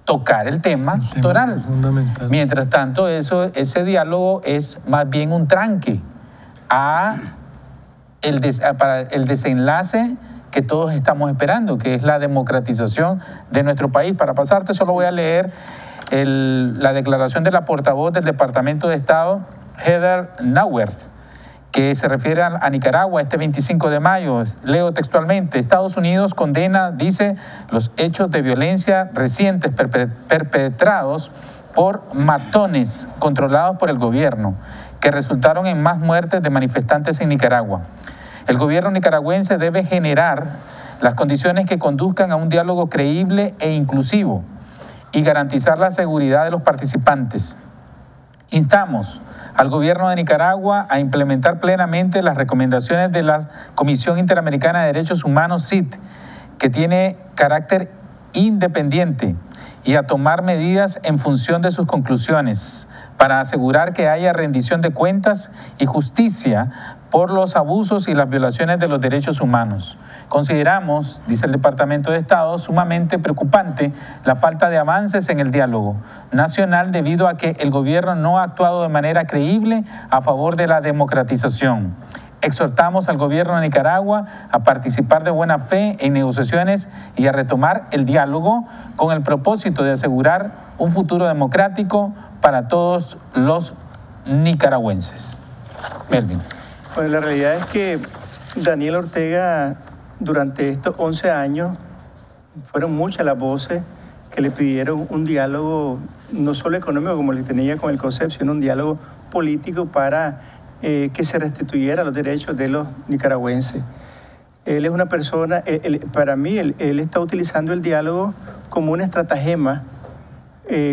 tocar el tema toral. Mientras tanto, ese diálogo es más bien un tranque para el desenlace que todos estamos esperando, que es la democratización de nuestro país. Para pasarte, solo voy a leer la declaración de la portavoz del Departamento de Estado, Heather Nauert, que se refiere a Nicaragua este 25 de mayo. Leo textualmente: Estados Unidos condena, dice, los hechos de violencia recientes perpetrados por matones controlados por el gobierno, que resultaron en más muertes de manifestantes en Nicaragua. El gobierno nicaragüense debe generar las condiciones que conduzcan a un diálogo creíble e inclusivo y garantizar la seguridad de los participantes. Instamos al gobierno de Nicaragua a implementar plenamente las recomendaciones de la Comisión Interamericana de Derechos Humanos, CID, que tiene carácter independiente, y a tomar medidas en función de sus conclusiones para asegurar que haya rendición de cuentas y justicia por los abusos y las violaciones de los derechos humanos. Consideramos, dice el Departamento de Estado, sumamente preocupante la falta de avances en el diálogo nacional debido a que el gobierno no ha actuado de manera creíble a favor de la democratización. Exhortamos al gobierno de Nicaragua a participar de buena fe en negociaciones y a retomar el diálogo con el propósito de asegurar un futuro democrático para todos los nicaragüenses. Melvin. Pues la realidad es que Daniel Ortega, durante estos 11 años, fueron muchas las voces que le pidieron un diálogo, no solo económico como le tenía con el COSEP, sino un diálogo político para que se restituyeran los derechos de los nicaragüenses. Él es una persona, para mí, él está utilizando el diálogo como una estratagema,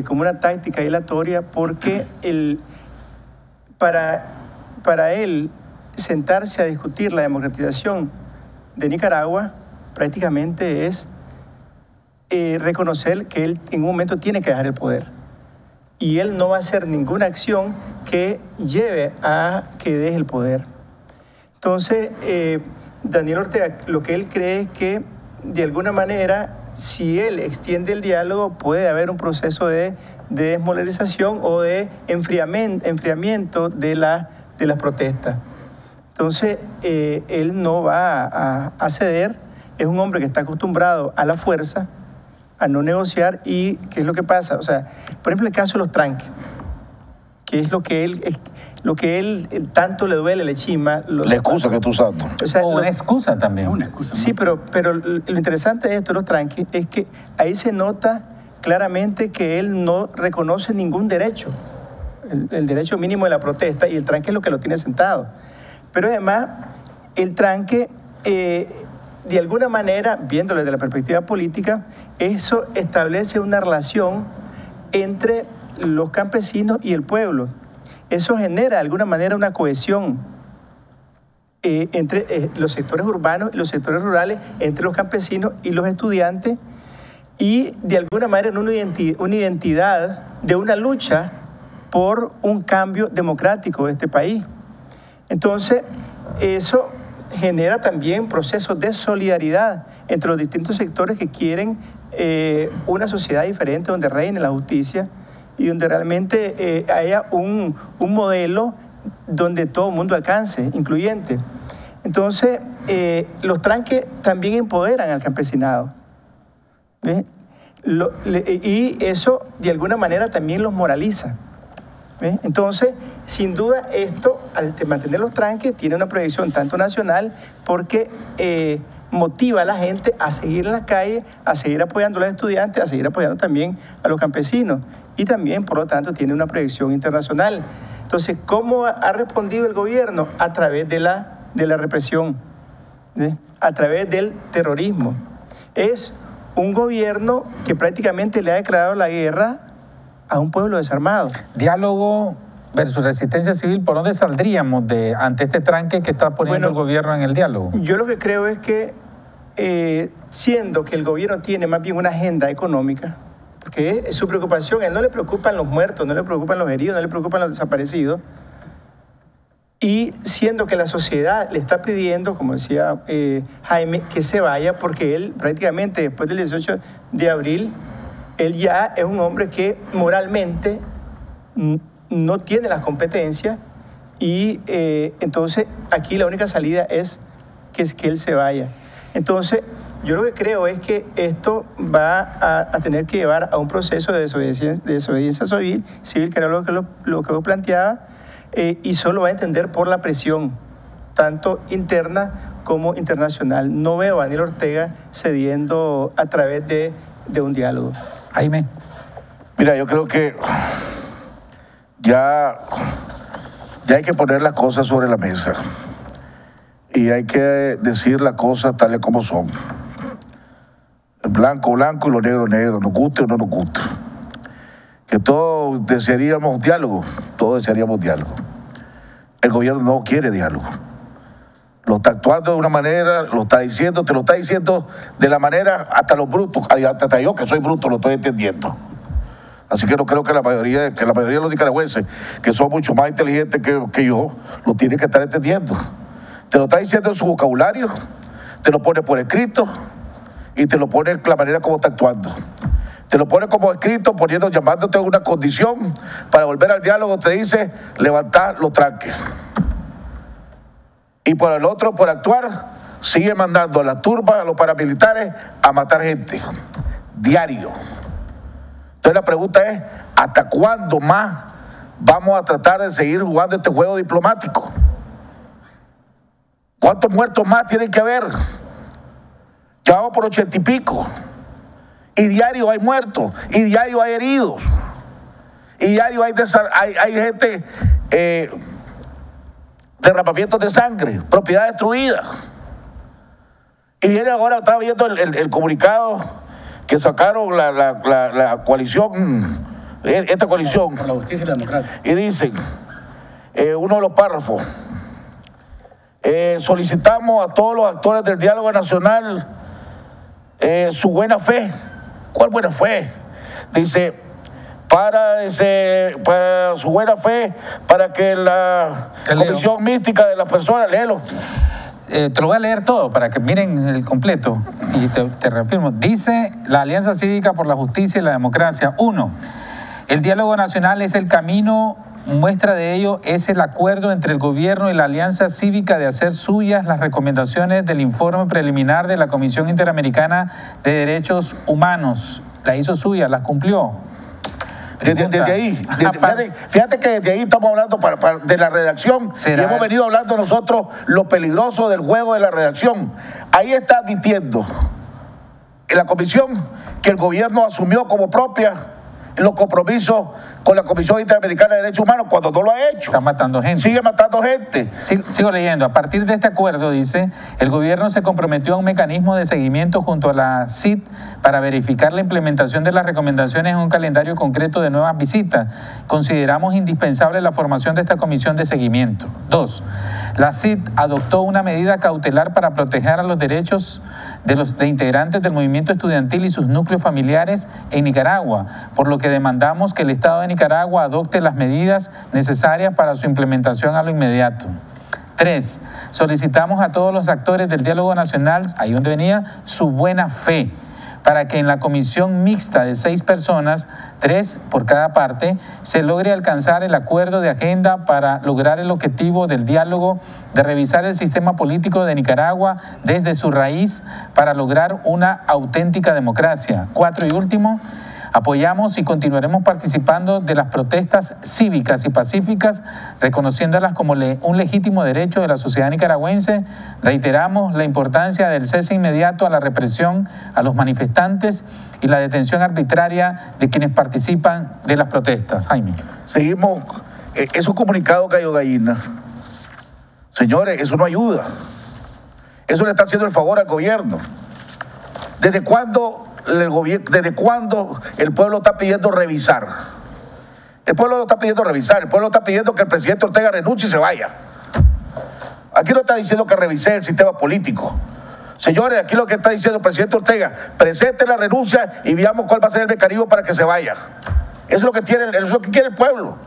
como una táctica dilatoria, porque para él sentarse a discutir la democratización de Nicaragua prácticamente es reconocer que él en un momento tiene que dejar el poder. Y él no va a hacer ninguna acción que lleve a que deje el poder. Entonces, Daniel Ortega, lo que él cree es que, de alguna manera, si él extiende el diálogo, puede haber un proceso de desmolarización o de enfriamiento de las protestas. Entonces, él no va a ceder. Es un hombre que está acostumbrado a la fuerza, a no negociar. ¿Y qué es lo que pasa? O sea, por ejemplo, el caso de los tranques, que es lo que él tanto le duele, le chima. La excusa que tú usas. O sea, una excusa también. Una excusa. Sí, pero lo interesante de esto, los tranques, es que ahí se nota claramente que él no reconoce ningún derecho, el derecho mínimo de la protesta, y el tranque es lo que lo tiene sentado. Pero además, el tranque, de alguna manera, viéndolo desde la perspectiva política, eso establece una relación entre los campesinos y el pueblo. Eso genera de alguna manera una cohesión entre los sectores urbanos y los sectores rurales, entre los campesinos y los estudiantes, y de alguna manera una identidad de una lucha por un cambio democrático de este país. Entonces, eso genera también procesos de solidaridad entre los distintos sectores que quieren una sociedad diferente donde reine la justicia y donde realmente haya un modelo donde todo el mundo alcance, incluyente. Entonces, los tranques también empoderan al campesinado. ¿Ves? Y eso, de alguna manera, también los moraliza. ¿Ves? Entonces, sin duda, esto, al mantener los tranques, tiene una proyección tanto nacional porque motiva a la gente a seguir en las calles, a seguir apoyando a los estudiantes, a seguir apoyando también a los campesinos. Y también, por lo tanto, tiene una proyección internacional. Entonces, ¿cómo ha respondido el gobierno? A través de la represión, ¿sí? A través del terrorismo. Es un gobierno que prácticamente le ha declarado la guerra a un pueblo desarmado. Diálogo versus resistencia civil, ¿por dónde saldríamos ante este tranque que está poniendo el gobierno en el diálogo? Yo lo que creo es que, siendo que el gobierno tiene más bien una agenda económica, porque es su preocupación, a él no le preocupan los muertos, no le preocupan los heridos, no le preocupan los desaparecidos, y siendo que la sociedad le está pidiendo, como decía Jaime, que se vaya, porque él prácticamente después del 18 de abril, él ya es un hombre que moralmente no tiene las competencias, y entonces aquí la única salida es que él se vaya. Entonces, yo lo que creo es que esto va a tener que llevar a un proceso de desobediencia civil, que era lo que vos planteabas, y solo va a entender por la presión, tanto interna como internacional. No veo a Daniel Ortega cediendo a través de un diálogo. Jaime. Mira, yo creo que ya hay que poner las cosas sobre la mesa y hay que decir las cosas tales como son. El blanco, blanco y lo negro, negro, nos guste o no nos guste. Que todos desearíamos diálogo, El gobierno no quiere diálogo. Lo está actuando de una manera, te lo está diciendo de la manera, hasta los brutos, hasta yo que soy bruto lo estoy entendiendo. Así que no creo que la mayoría de los nicaragüenses, que son mucho más inteligentes que yo, lo tienen que estar entendiendo. Te lo está diciendo en su vocabulario, te lo pone por escrito y te lo pone en la manera como está actuando. Te lo pone como escrito, llamándote a una condición para volver al diálogo, te dice levantar los tranques. Y por el otro, por actuar, sigue mandando a las turbas, a los paramilitares, a matar gente. Diario. Entonces la pregunta es, ¿hasta cuándo más vamos a tratar de seguir jugando este juego diplomático? ¿Cuántos muertos más tienen que haber? Ya vamos por 80 y pico. Y diario hay muertos, y diario hay heridos, y diario hay gente, derramamientos de sangre, propiedad destruida. Y viene ahora, estaba viendo el comunicado que sacaron la coalición, esta coalición. Por la justicia y la democracia. Y dicen, uno de los párrafos. Solicitamos a todos los actores del diálogo nacional su buena fe. ¿Cuál buena fe? Dice, para su buena fe, para que la comisión mística de las personas, léelo. Te lo voy a leer todo para que miren el completo y te reafirmo. Dice la Alianza Cívica por la Justicia y la Democracia. 1. El diálogo nacional es el camino. Muestra de ello es el acuerdo entre el gobierno y la Alianza Cívica de hacer suyas las recomendaciones del informe preliminar de la Comisión Interamericana de Derechos Humanos. La hizo suya, las cumplió. Desde ahí, fíjate que desde ahí estamos hablando de la redacción y hemos venido hablando nosotros lo peligroso del juego de la redacción. Ahí está admitiendo en la comisión que el gobierno asumió como propia los compromisos con la Comisión Interamericana de Derechos Humanos cuando no lo ha hecho. Está matando gente. Sigue matando gente. Sigo leyendo. A partir de este acuerdo, dice, el gobierno se comprometió a un mecanismo de seguimiento junto a la CID para verificar la implementación de las recomendaciones en un calendario concreto de nuevas visitas. Consideramos indispensable la formación de esta comisión de seguimiento. 2. La CID adoptó una medida cautelar para proteger a los derechos de integrantes del movimiento estudiantil y sus núcleos familiares en Nicaragua, por lo que demandamos que el Estado de Nicaragua adopte las medidas necesarias para su implementación a lo inmediato. 3. Solicitamos a todos los actores del diálogo nacional, ahí donde venía, su buena fe, para que en la comisión mixta de 6 personas, 3 por cada parte, se logre alcanzar el acuerdo de agenda para lograr el objetivo del diálogo de revisar el sistema político de Nicaragua desde su raíz para lograr una auténtica democracia. 4 y último, apoyamos y continuaremos participando de las protestas cívicas y pacíficas, reconociéndolas como un legítimo derecho de la sociedad nicaragüense. Reiteramos la importancia del cese inmediato a la represión a los manifestantes y la detención arbitraria de quienes participan de las protestas. Jaime. Seguimos. Es un comunicado gallo gallina. Señores, eso no ayuda. Eso le está haciendo el favor al gobierno. ¿Desde cuándo el pueblo está pidiendo revisar? El pueblo lo está pidiendo revisar, el pueblo está pidiendo que el presidente Ortega renuncie y se vaya. Aquí no está diciendo que revise el sistema político. Señores, aquí lo que está diciendo el presidente Ortega, presente la renuncia y veamos cuál va a ser el mecanismo para que se vaya. Eso es lo que quiere el pueblo.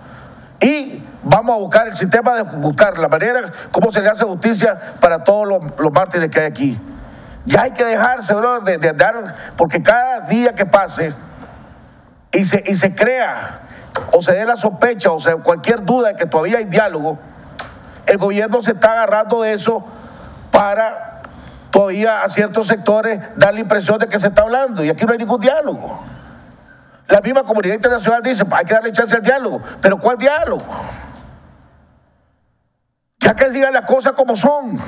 Y vamos a buscar el sistema de buscar la manera cómo se le hace justicia para todos los mártires que hay aquí. Ya hay que dejarse, bro, de andar, porque cada día que pase y se crea o se dé la sospecha o sea cualquier duda de que todavía hay diálogo, el gobierno se está agarrando de eso para todavía a ciertos sectores dar la impresión de que se está hablando y aquí no hay ningún diálogo. La misma comunidad internacional dice, hay que darle chance al diálogo, pero ¿cuál diálogo? Ya que digan las cosas como son.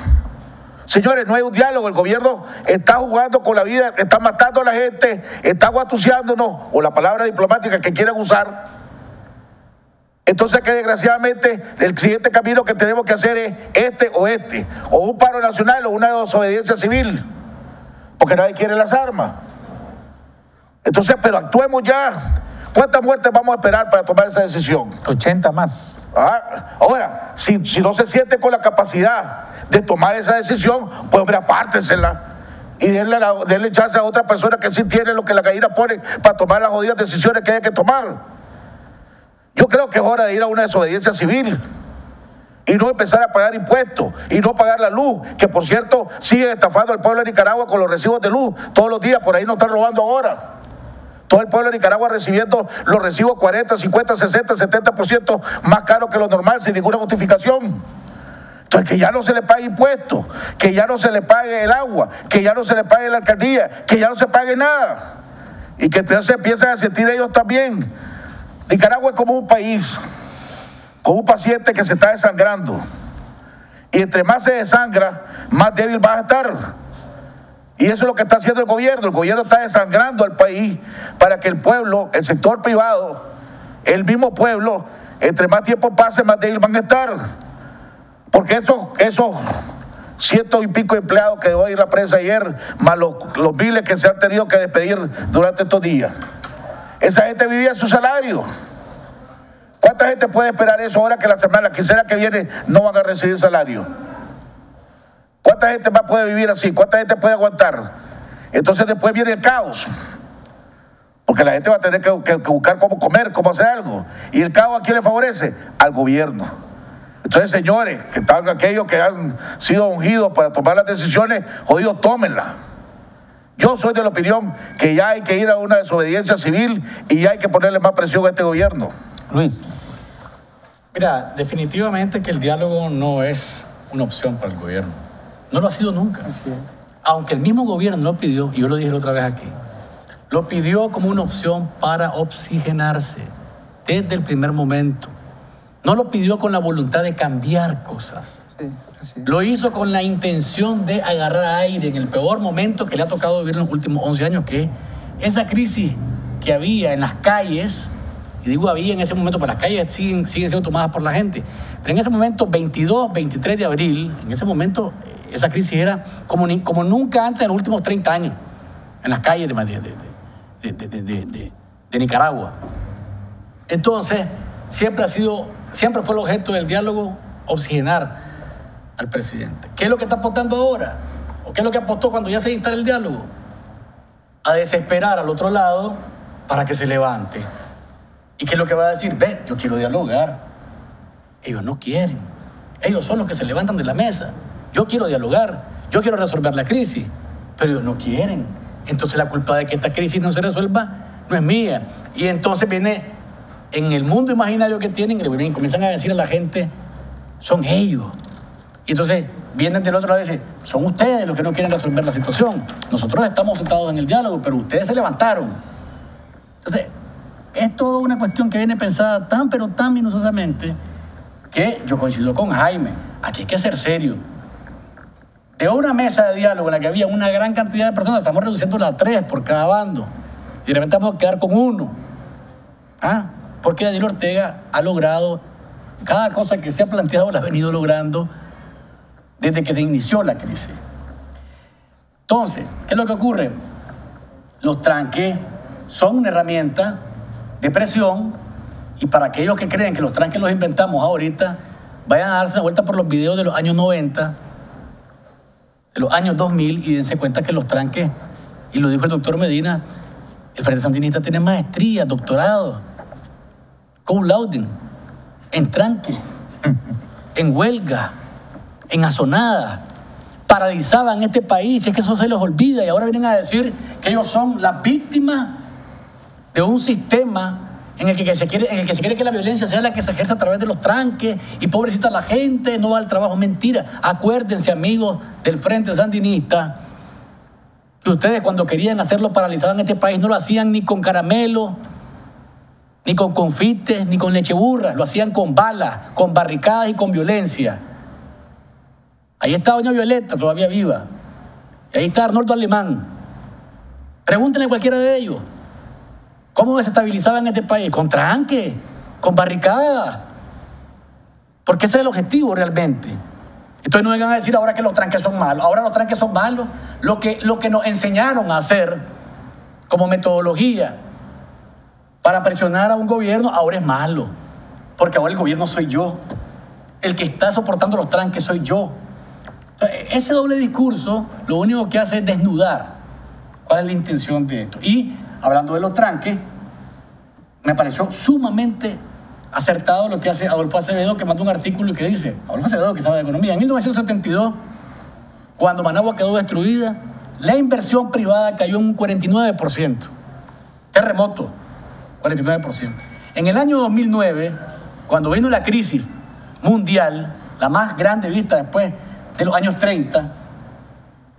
Señores, no hay un diálogo, el gobierno está jugando con la vida, está matando a la gente, está guatuseándonos, o la palabra diplomática que quieran usar. Entonces que desgraciadamente el siguiente camino que tenemos que hacer es o un paro nacional o una desobediencia civil, porque nadie quiere las armas. Entonces, pero actuemos ya. ¿Cuántas muertes vamos a esperar para tomar esa decisión? 80 más. Ahora, si no se siente con la capacidad de tomar esa decisión, pues hombre, apártensela y denle chance a otra persona que sí tiene lo que la gallina pone para tomar las jodidas decisiones que hay que tomar. Yo creo que es hora de ir a una desobediencia civil y no empezar a pagar impuestos y no pagar la luz, que por cierto sigue estafando al pueblo de Nicaragua con los recibos de luz todos los días, por ahí nos están robando ahora. Todo el pueblo de Nicaragua recibiendo los recibos 40, 50, 60, 70% más caros que lo normal, sin ninguna justificación. Entonces, que ya no se le pague impuestos, que ya no se le pague el agua, que ya no se le pague la alcaldía, que ya no se pague nada. Y que entonces empiecen a sentir ellos también. Nicaragua es como un país, con un paciente que se está desangrando. Y entre más se desangra, más débil va a estar. Y eso es lo que está haciendo el gobierno está desangrando al país para que el pueblo, el sector privado, el mismo pueblo, entre más tiempo pase, más débil van a estar. Porque esos cientos y pico de empleados que hoy en la prensa ayer, más los miles que se han tenido que despedir durante estos días, esa gente vivía su salario. ¿Cuánta gente puede esperar eso ahora que la quincena que viene no van a recibir salario? ¿Cuánta gente más puede vivir así? ¿Cuánta gente puede aguantar? Entonces después viene el caos. Porque la gente va a tener que buscar cómo comer, cómo hacer algo. ¿Y el caos a quién le favorece? Al gobierno. Entonces, señores, que están aquellos que han sido ungidos para tomar las decisiones, jodidos, tómenlas. Yo soy de la opinión que ya hay que ir a una desobediencia civil y ya hay que ponerle más presión a este gobierno. Luis. Mira, definitivamente que el diálogo no es una opción para el gobierno. No lo ha sido nunca. Aunque el mismo gobierno lo pidió, y yo lo dije la otra vez aquí, lo pidió como una opción para oxigenarse desde el primer momento. No lo pidió con la voluntad de cambiar cosas. Lo hizo con la intención de agarrar aire en el peor momento que le ha tocado vivir en los últimos 11 años, que es esa crisis que había en las calles. Y digo había en ese momento, porque las calles siguen siendo tomadas por la gente. Pero en ese momento, 22, 23 de abril, en ese momento, esa crisis era como nunca antes en los últimos 30 años, en las calles de Nicaragua. Entonces, siempre fue el objeto del diálogo oxigenar al presidente. ¿Qué es lo que está apostando ahora? ¿O qué es lo que apostó cuando ya se instala el diálogo? A desesperar al otro lado para que se levante. ¿Y qué es lo que va a decir? Ve, yo quiero dialogar. Ellos no quieren. Ellos son los que se levantan de la mesa. Yo quiero dialogar. Yo quiero resolver la crisis. Pero ellos no quieren. Entonces la culpa de que esta crisis no se resuelva no es mía. Y entonces viene en el mundo imaginario que tienen y comienzan a decir a la gente, son ellos. Y entonces vienen del otro lado y dicen, son ustedes los que no quieren resolver la situación. Nosotros estamos sentados en el diálogo, pero ustedes se levantaron. Entonces, es toda una cuestión que viene pensada pero tan minuciosamente que yo coincido con Jaime. Aquí hay que ser serio. De una mesa de diálogo en la que había una gran cantidad de personas, estamos reduciéndola a 3 por cada bando. Y de repente vamos a quedar con 1. Porque Daniel Ortega ha logrado, cada cosa que se ha planteado la ha venido logrando desde que se inició la crisis. Entonces, ¿qué es lo que ocurre? Los tranques son una herramienta de presión, y para aquellos que creen que los tranques los inventamos ahorita, vayan a darse una vuelta por los videos de los años 90, de los años 2000, y dense cuenta que los tranques, y lo dijo el doctor Medina, el Frente Sandinista tiene maestría, doctorado, cum laude, en tranque, en huelga, en azonada, paralizaban este país. Es que eso se les olvida, y ahora vienen a decir que ellos son las víctimas de un sistema en el que se quiere que la violencia sea la que se ejerce a través de los tranques, y pobrecita la gente, no va al trabajo. Mentira. Acuérdense, amigos del Frente Sandinista, que ustedes cuando querían hacerlo paralizaban este país, no lo hacían ni con caramelo, ni con confites, ni con leche burra, lo hacían con balas, con barricadas y con violencia. Ahí está doña Violeta, todavía viva. Y ahí está Arnoldo Alemán. Pregúntenle a cualquiera de ellos. ¿Cómo desestabilizaban este país? Con tranque, con barricadas. Porque ese es el objetivo realmente. Entonces no vengan a decir ahora que los tranques son malos. Ahora los tranques son malos. Lo que nos enseñaron a hacer como metodología para presionar a un gobierno, ahora es malo. Porque ahora el gobierno soy yo. El que está soportando los tranques soy yo. Entonces, ese doble discurso lo único que hace es desnudar cuál es la intención de esto. Y hablando de los tranques, me pareció sumamente acertado lo que hace Adolfo Acevedo, que mandó un artículo y que dice, Adolfo Acevedo, que sabe de economía, en 1972, cuando Managua quedó destruida, la inversión privada cayó en un 49%. Terremoto, 49%. En el año 2009, cuando vino la crisis mundial, la más grande vista después de los años 30,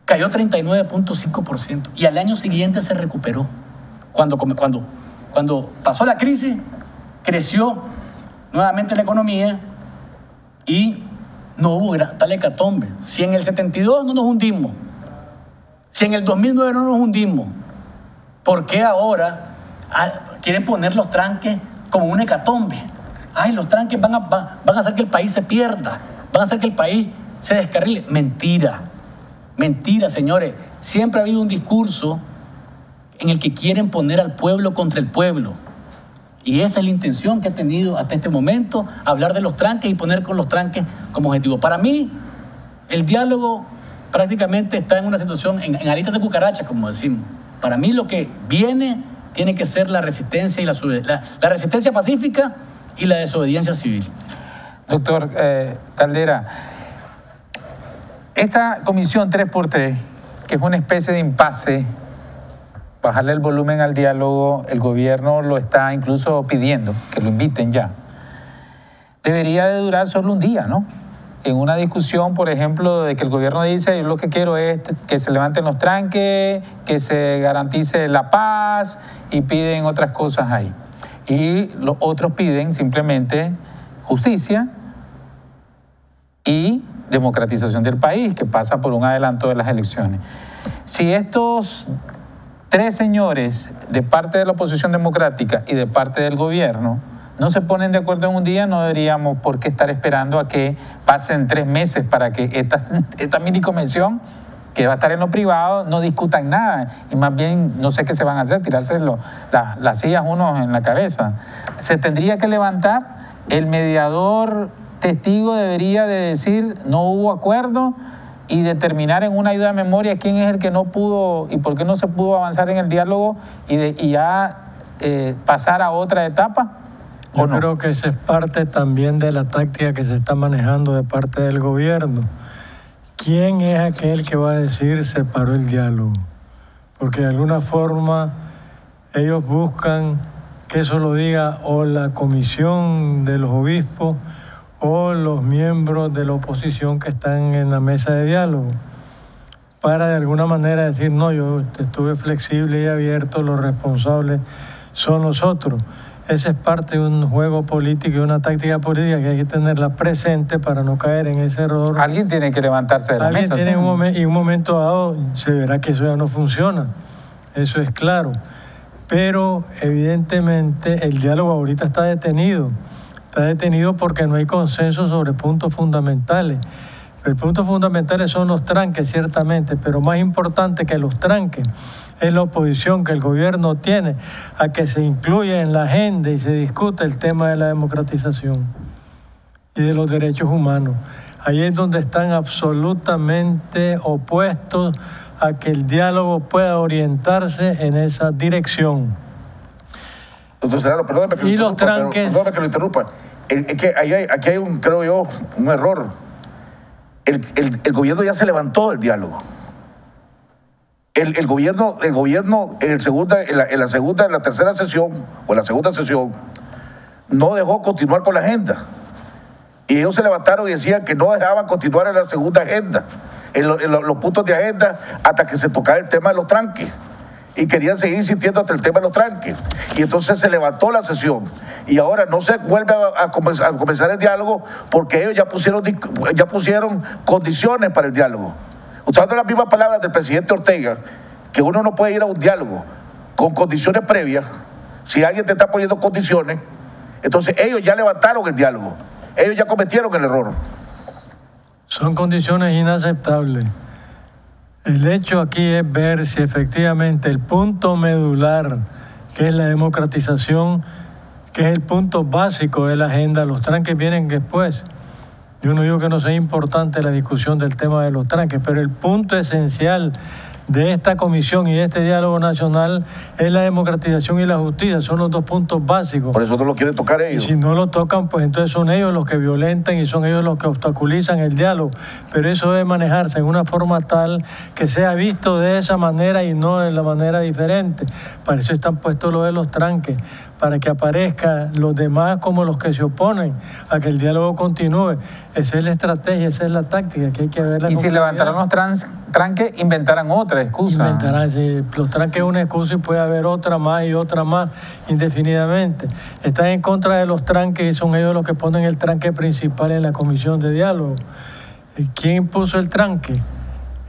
cayó 39.5%. Y al año siguiente se recuperó. Cuando pasó la crisis, creció nuevamente la economía y no hubo tal hecatombe. Si en el 72 no nos hundimos, si en el 2009 no nos hundimos, ¿por qué ahora quieren poner los tranques como una hecatombe? Ay, los tranques van a hacer que el país se pierda, van a hacer que el país se descarrile. Mentira, mentira, señores. Siempre ha habido un discurso en el que quieren poner al pueblo contra el pueblo. Y esa es la intención que he tenido hasta este momento, hablar de los tranques y poner con los tranques como objetivo. Para mí, el diálogo prácticamente está en una situación, en alitas de cucaracha, como decimos. Para mí lo que viene tiene que ser la resistencia y la resistencia pacífica y la desobediencia civil. Doctor Caldera, esta comisión 3x3, que es una especie de impasse, bajarle el volumen al diálogo, el gobierno lo está incluso pidiendo, que lo inviten ya. Debería de durar solo un día, ¿no? En una discusión, por ejemplo, de que el gobierno dice, yo lo que quiero es que se levanten los tranques, que se garantice la paz, y piden otras cosas ahí. Y los otros piden simplemente justicia y democratización del país, que pasa por un adelanto de las elecciones. Si estos tres señores de parte de la oposición democrática y de parte del gobierno no se ponen de acuerdo en un día, no deberíamos por qué estar esperando a que pasen 3 meses para que esta mini convención, que va a estar en lo privado, no discutan nada, y más bien no sé qué se van a hacer, tirarse las sillas unos en la cabeza. Se tendría que levantar, el mediador testigo debería de decir no hubo acuerdo y determinar en una ayuda de memoria quién es el que no pudo y por qué no se pudo avanzar en el diálogo y ya pasar a otra etapa. Yo creo que esa es parte también de la táctica que se está manejando de parte del gobierno. ¿Quién es aquel que va a decir se paró el diálogo? Porque de alguna forma ellos buscan que eso lo diga o la comisión de los obispos o los miembros de la oposición que están en la mesa de diálogo, para de alguna manera decir, no, yo estuve flexible y abierto, los responsables son nosotros. Esa es parte de un juego político y una táctica política que hay que tenerla presente para no caer en ese error. Alguien tiene que levantarse de la mesa. Y en un momento dado se verá que eso ya no funciona, eso es claro. Pero evidentemente el diálogo ahorita está detenido porque no hay consenso sobre puntos fundamentales. Los puntos fundamentales son los tranques, ciertamente, pero más importante que los tranques es la oposición que el gobierno tiene a que se incluya en la agenda y se discuta el tema de la democratización y de los derechos humanos. Ahí es donde están absolutamente opuestos a que el diálogo pueda orientarse en esa dirección. Entonces, perdóname que lo interrumpa. Es que aquí hay creo yo, un error. El gobierno ya se levantó del diálogo. El gobierno en la tercera sesión o en la segunda sesión no dejó continuar con la agenda. Y ellos se levantaron y decían que no dejaban continuar en la segunda agenda, en los puntos de agenda, hasta que se tocara el tema de los tranques. Y querían seguir insistiendo hasta el tema de los tranques. Y entonces se levantó la sesión. Y ahora no se vuelve a comenzar el diálogo porque ellos ya pusieron condiciones para el diálogo. Usando las mismas palabras del presidente Ortega, que uno no puede ir a un diálogo con condiciones previas. Si alguien te está poniendo condiciones, entonces ellos ya levantaron el diálogo. Ellos ya cometieron el error. Son condiciones inaceptables. El hecho aquí es ver si efectivamente el punto medular, que es la democratización, que es el punto básico de la agenda, los tranques vienen después. Yo no digo que no sea importante la discusión del tema de los tranques, pero el punto esencial de esta comisión y de este diálogo nacional es la democratización y la justicia, son los dos puntos básicos. Por eso no lo quieren tocar ellos. Y si no lo tocan, pues entonces son ellos los que violentan y son ellos los que obstaculizan el diálogo. Pero eso debe manejarse en una forma tal que sea visto de esa manera y no de la manera diferente. Para eso están puestos los de los tranques, para que aparezcan los demás como los que se oponen a que el diálogo continúe. Esa es la estrategia, esa es la táctica que hay que ver. Y si levantaran los tranques, inventaran otra excusa. Inventarán, sí, los tranques es una excusa y puede haber otra más y otra más indefinidamente. Están en contra de los tranques y son ellos los que ponen el tranque principal en la comisión de diálogo. ¿Quién puso el tranque?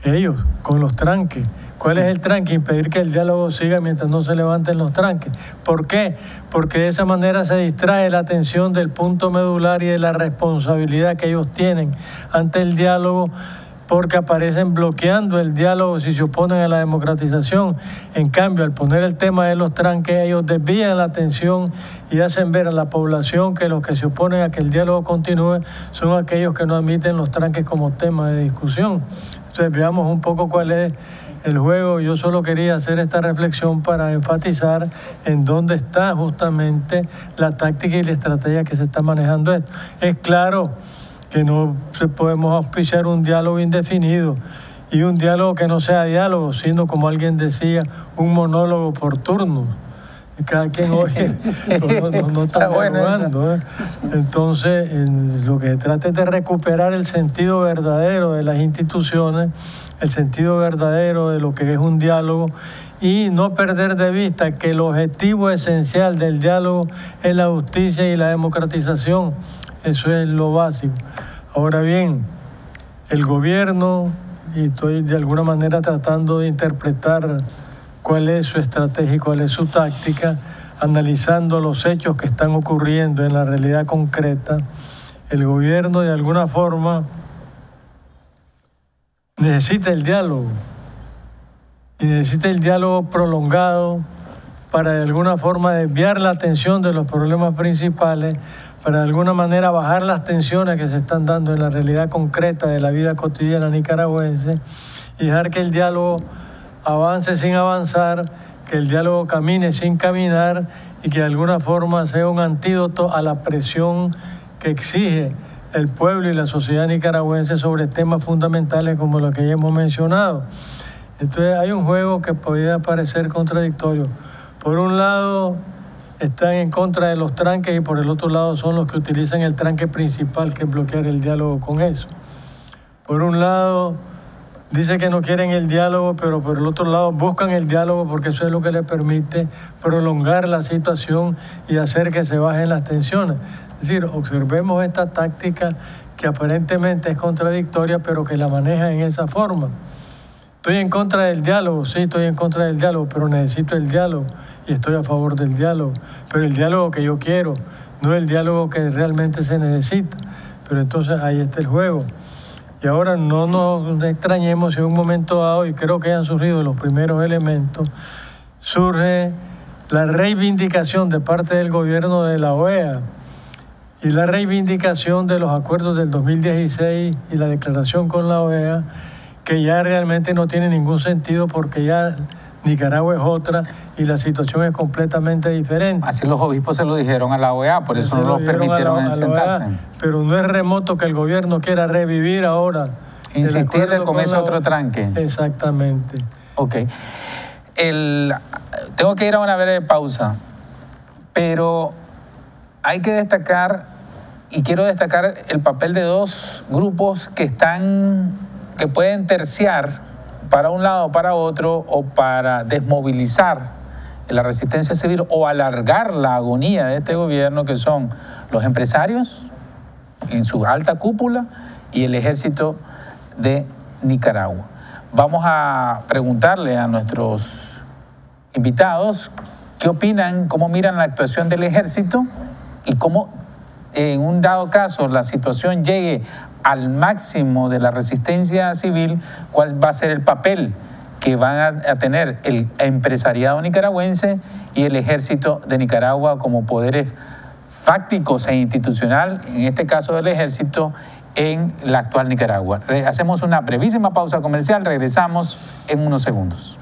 Ellos, con los tranques. ¿Cuál es el tranque? Impedir que el diálogo siga mientras no se levanten los tranques. ¿Por qué? Porque de esa manera se distrae la atención del punto medular y de la responsabilidad que ellos tienen ante el diálogo porque aparecen bloqueando el diálogo si se oponen a la democratización. En cambio, al poner el tema de los tranques, ellos desvían la atención y hacen ver a la población que los que se oponen a que el diálogo continúe son aquellos que no admiten los tranques como tema de discusión. Entonces, veamos un poco cuál es el juego. Yo solo quería hacer esta reflexión para enfatizar en dónde está justamente la táctica y la estrategia que se está manejando esto. Es claro que no podemos auspiciar un diálogo indefinido y un diálogo que no sea diálogo, sino, como alguien decía, un monólogo por turno. Y cada quien oye, no está dialogando. Entonces, lo que se trata es de recuperar el sentido verdadero de las instituciones, el sentido verdadero de lo que es un diálogo, y no perder de vista que el objetivo esencial del diálogo es la justicia y la democratización. Eso es lo básico. Ahora bien, el gobierno, y estoy de alguna manera tratando de interpretar cuál es su estrategia y cuál es su táctica, analizando los hechos que están ocurriendo en la realidad concreta, el gobierno de alguna forma necesita el diálogo, y necesita el diálogo prolongado para de alguna forma desviar la atención de los problemas principales, para de alguna manera bajar las tensiones que se están dando en la realidad concreta de la vida cotidiana nicaragüense, y dejar que el diálogo avance sin avanzar, que el diálogo camine sin caminar, y que de alguna forma sea un antídoto a la presión que exige el pueblo y la sociedad nicaragüense sobre temas fundamentales como los que ya hemos mencionado. Entonces hay un juego que podría parecer contradictorio. Por un lado están en contra de los tranques y por el otro lado son los que utilizan el tranque principal, que es bloquear el diálogo con eso. Por un lado dice que no quieren el diálogo, pero por el otro lado buscan el diálogo porque eso es lo que les permite prolongar la situación y hacer que se bajen las tensiones. Es decir, observemos esta táctica que aparentemente es contradictoria, pero que la maneja en esa forma. Estoy en contra del diálogo, sí, estoy en contra del diálogo, pero necesito el diálogo y estoy a favor del diálogo. Pero el diálogo que yo quiero, no el diálogo que realmente se necesita. Pero entonces ahí está el juego. Y ahora no nos extrañemos si en un momento dado, y creo que han surgido los primeros elementos, surge la reivindicación de parte del gobierno de la OEA y la reivindicación de los acuerdos del 2016 y la declaración con la OEA, que ya realmente no tiene ningún sentido porque ya Nicaragua es otra y la situación es completamente diferente. Así los obispos se lo dijeron a la OEA, por eso no los permitieron sentarse. Pero no es remoto que el gobierno quiera revivir ahora. Insistirle con ese otro tranque. Exactamente. Ok. Tengo que ir a una breve pausa, pero hay que destacar, y quiero destacar el papel de dos grupos que pueden terciar para un lado o para otro, o para desmovilizar la resistencia civil o alargar la agonía de este gobierno, que son los empresarios en su alta cúpula y el ejército de Nicaragua. Vamos a preguntarle a nuestros invitados qué opinan, cómo miran la actuación del ejército y cómo, en un dado caso, la situación llegue al máximo de la resistencia civil, cuál va a ser el papel que van a tener el empresariado nicaragüense y el ejército de Nicaragua como poderes fácticos e institucional, en este caso del ejército, en la actual Nicaragua. Hacemos una brevísima pausa comercial, regresamos en unos segundos.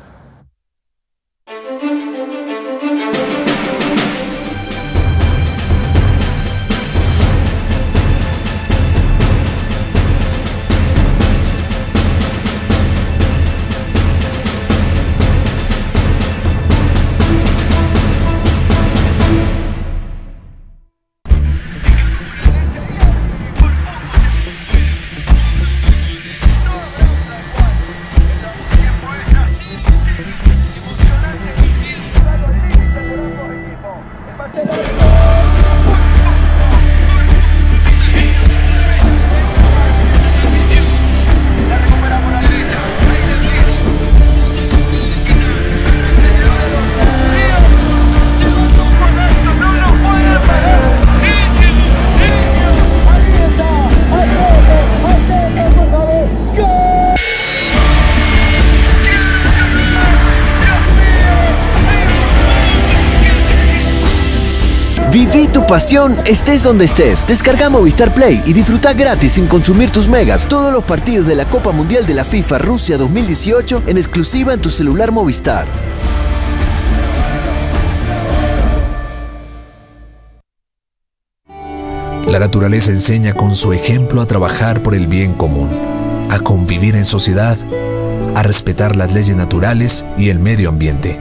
Viví tu pasión, estés donde estés. Descarga Movistar Play y disfruta gratis sin consumir tus megas todos los partidos de la Copa Mundial de la FIFA Rusia 2018 en exclusiva en tu celular Movistar. La naturaleza enseña con su ejemplo a trabajar por el bien común, a convivir en sociedad, a respetar las leyes naturales y el medio ambiente.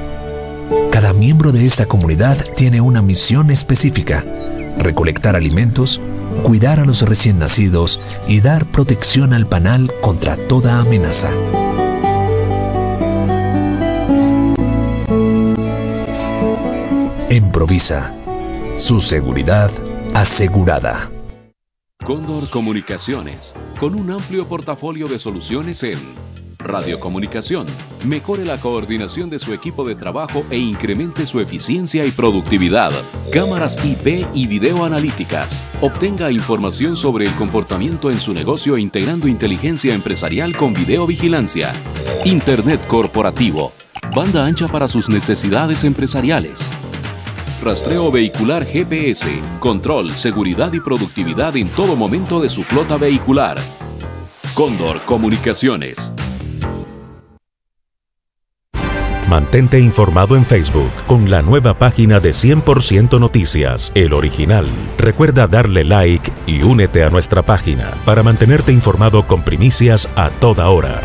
Cada miembro de esta comunidad tiene una misión específica: recolectar alimentos, cuidar a los recién nacidos y dar protección al panal contra toda amenaza. Improvisa. Su seguridad asegurada. Cóndor Comunicaciones, con un amplio portafolio de soluciones en radiocomunicación. Mejore la coordinación de su equipo de trabajo e incremente su eficiencia y productividad. Cámaras IP y video analíticas. Obtenga información sobre el comportamiento en su negocio integrando inteligencia empresarial con videovigilancia. Internet corporativo. Banda ancha para sus necesidades empresariales. Rastreo vehicular GPS, control, seguridad y productividad en todo momento de su flota vehicular. Cóndor Comunicaciones. Mantente informado en Facebook con la nueva página de 100% Noticias, el original. Recuerda darle like y únete a nuestra página para mantenerte informado con primicias a toda hora.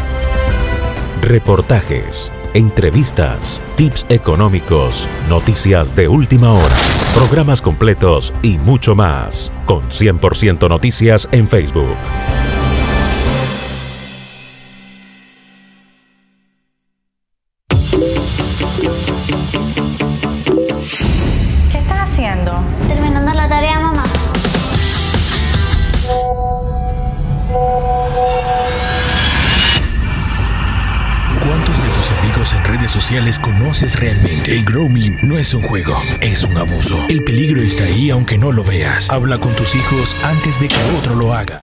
Reportajes, entrevistas, tips económicos, noticias de última hora, programas completos y mucho más. Con 100% Noticias en Facebook. ¿Qué estás haciendo? Terminando la tarea, mamá. ¿Cuántos de tus amigos en redes sociales conoces realmente? El grooming no es un juego, es un abuso. El peligro está ahí aunque no lo veas. Habla con tus hijos antes de que otro lo haga.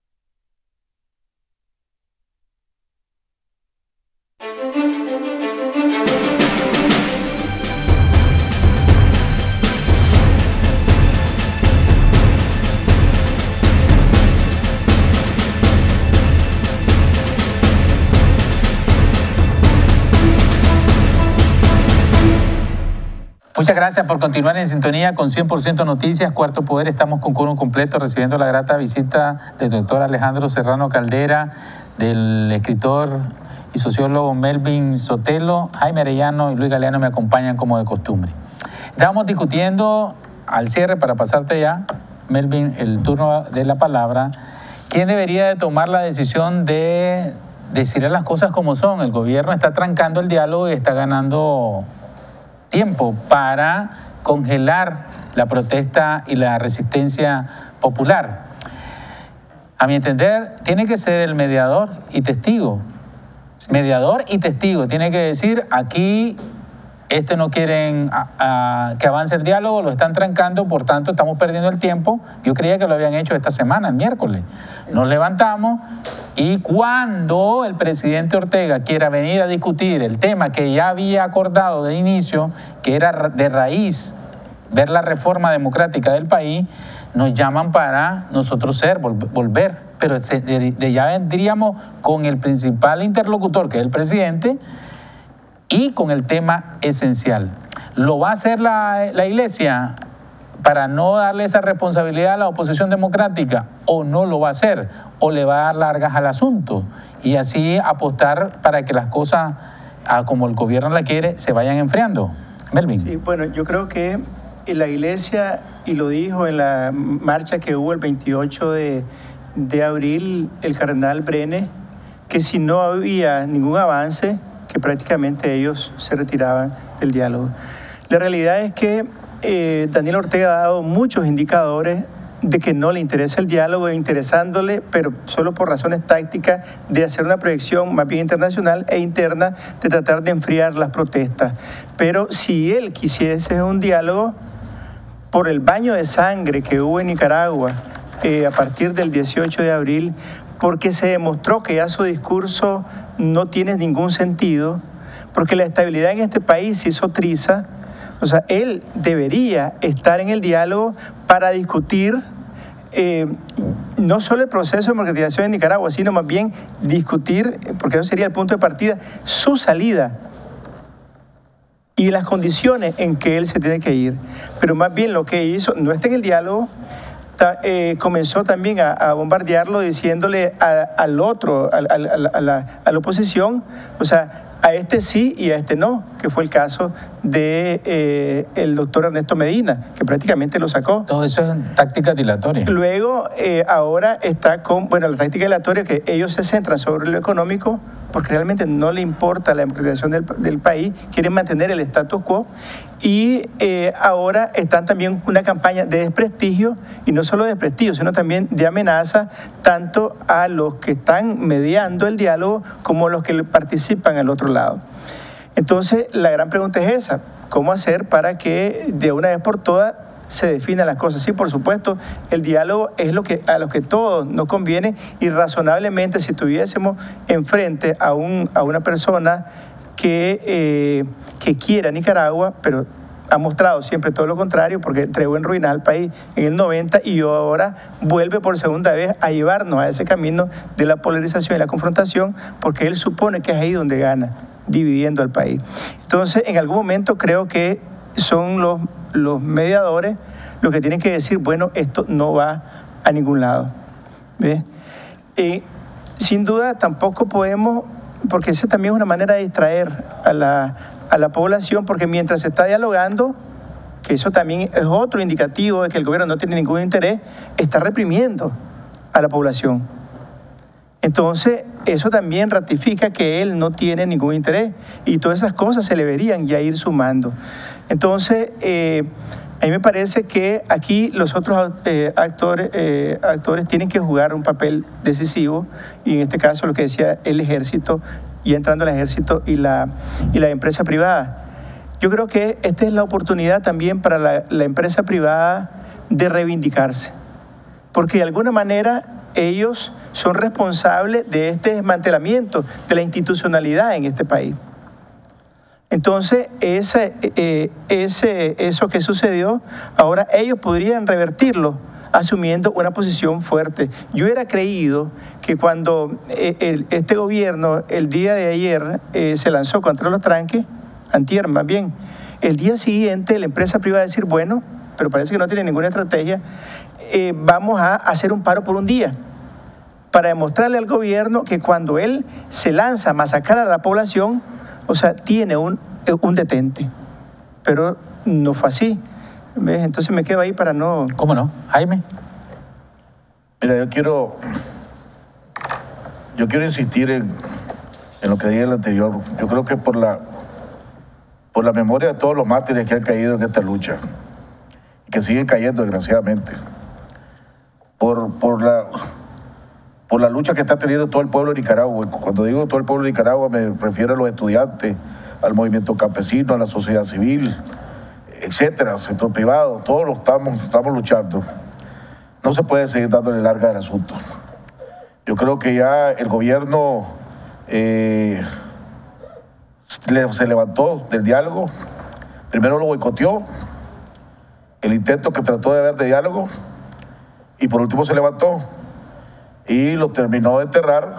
Muchas gracias por continuar en sintonía con 100% Noticias, Cuarto Poder. Estamos con coro completo recibiendo la grata visita del doctor Alejandro Serrano Caldera, del escritor y sociólogo Melvin Sotelo, Jaime Arellano y Luis Galeano me acompañan como de costumbre. Estábamos discutiendo al cierre, para pasarte ya, Melvin, el turno de la palabra, ¿quién debería de tomar la decisión de decirle las cosas como son? El gobierno está trancando el diálogo y está ganando tiempo para congelar la protesta y la resistencia popular. A mi entender, tiene que ser el mediador y testigo. Mediador y testigo. Tiene que decir, aquí no quieren que avance el diálogo, lo están trancando, por tanto estamos perdiendo el tiempo. Yo creía que lo habían hecho esta semana, el miércoles. Nos levantamos y cuando el presidente Ortega quiera venir a discutir el tema que ya había acordado de inicio, que era de raíz ver la reforma democrática del país, nos llaman para nosotros volver. Pero ya vendríamos con el principal interlocutor, que es el presidente, y con el tema esencial. ¿Lo va a hacer la Iglesia para no darle esa responsabilidad a la oposición democrática, o no lo va a hacer, o le va a dar largas al asunto, y así apostar para que las cosas, como el gobierno la quiere, se vayan enfriando? Melvin. Sí, bueno, yo creo que la Iglesia, y lo dijo en la marcha que hubo el 28 de abril, el cardenal Brene, que si no había ningún avance, que prácticamente ellos se retiraban del diálogo. La realidad es que Daniel Ortega ha dado muchos indicadores de que no le interesa el diálogo, interesándole, pero solo por razones tácticas, de hacer una proyección más bien internacional e interna, de tratar de enfriar las protestas. Pero si él quisiese un diálogo, por el baño de sangre que hubo en Nicaragua a partir del 18 de abril, porque se demostró que ya su discurso no tiene ningún sentido, porque la estabilidad en este país se hizo triza. O sea, él debería estar en el diálogo para discutir no solo el proceso de democratización en Nicaragua, sino más bien discutir, porque eso sería el punto de partida, su salida y las condiciones en que él se tiene que ir. Pero más bien lo que hizo, no está en el diálogo, comenzó también a bombardearlo diciéndole al otro, a la oposición, o sea, a este sí y a este no, que fue el caso de el doctor Ernesto Medina, que prácticamente lo sacó. Todo eso es táctica dilatoria. Luego, ahora está con, bueno, la táctica dilatoria, que ellos se centran sobre lo económico, porque realmente no le importa la democratización del país, quieren mantener el status quo, y ahora están también una campaña de desprestigio, y no solo de desprestigio, sino también de amenaza, tanto a los que están mediando el diálogo como a los que participan al otro lado. Entonces, la gran pregunta es esa: ¿cómo hacer para que de una vez por todas se definan las cosas? Sí, por supuesto, el diálogo es a lo que todos nos conviene, y razonablemente, si tuviésemos enfrente a una persona que quiera Nicaragua, pero ha mostrado siempre todo lo contrario, porque entregó en ruinas al país en el 90 y ahora vuelve por segunda vez a llevarnos a ese camino de la polarización y la confrontación, porque él supone que es ahí donde gana, dividiendo al país. Entonces, en algún momento creo que son los mediadores los que tienen que decir, bueno, esto no va a ningún lado. ¿Ves? Sin duda tampoco podemos, porque esa también es una manera de distraer a la población, porque mientras se está dialogando, que eso también es otro indicativo de que el gobierno no tiene ningún interés, está reprimiendo a la población. Entonces, eso también ratifica que él no tiene ningún interés, y todas esas cosas se le deberían ya ir sumando. Entonces, a mí me parece que aquí los otros actores tienen que jugar un papel decisivo, y en este caso lo que decía el ejército, y entrando al ejército y la empresa privada. Yo creo que esta es la oportunidad también para la empresa privada de reivindicarse, porque de alguna manera ellos son responsables de este desmantelamiento de la institucionalidad en este país. Entonces, eso que sucedió, ahora ellos podrían revertirlo asumiendo una posición fuerte. Yo hubiera creído que cuando este gobierno el día de ayer se lanzó contra los tranques, antier más bien, el día siguiente la empresa privada va a decir, bueno, pero parece que no tiene ninguna estrategia, vamos a hacer un paro por un día, para demostrarle al gobierno que cuando él se lanza a masacrar a la población, o sea, tiene un detente. Pero no fue así. ¿Ves? Entonces me quedo ahí para no... ¿Cómo no? Jaime. Mira, yo quiero insistir en lo que dije en el anterior. Yo creo que por la memoria de todos los mártires que han caído en esta lucha, y que siguen cayendo desgraciadamente, por la lucha que está teniendo todo el pueblo de Nicaragua. Cuando digo todo el pueblo de Nicaragua me refiero a los estudiantes, al movimiento campesino, a la sociedad civil, etcétera, sector privado, todos estamos luchando. No se puede seguir dándole larga al asunto. Yo creo que ya el gobierno se levantó del diálogo, primero lo boicoteó, el intento que trató de haber de diálogo, y por último se levantó y lo terminó de enterrar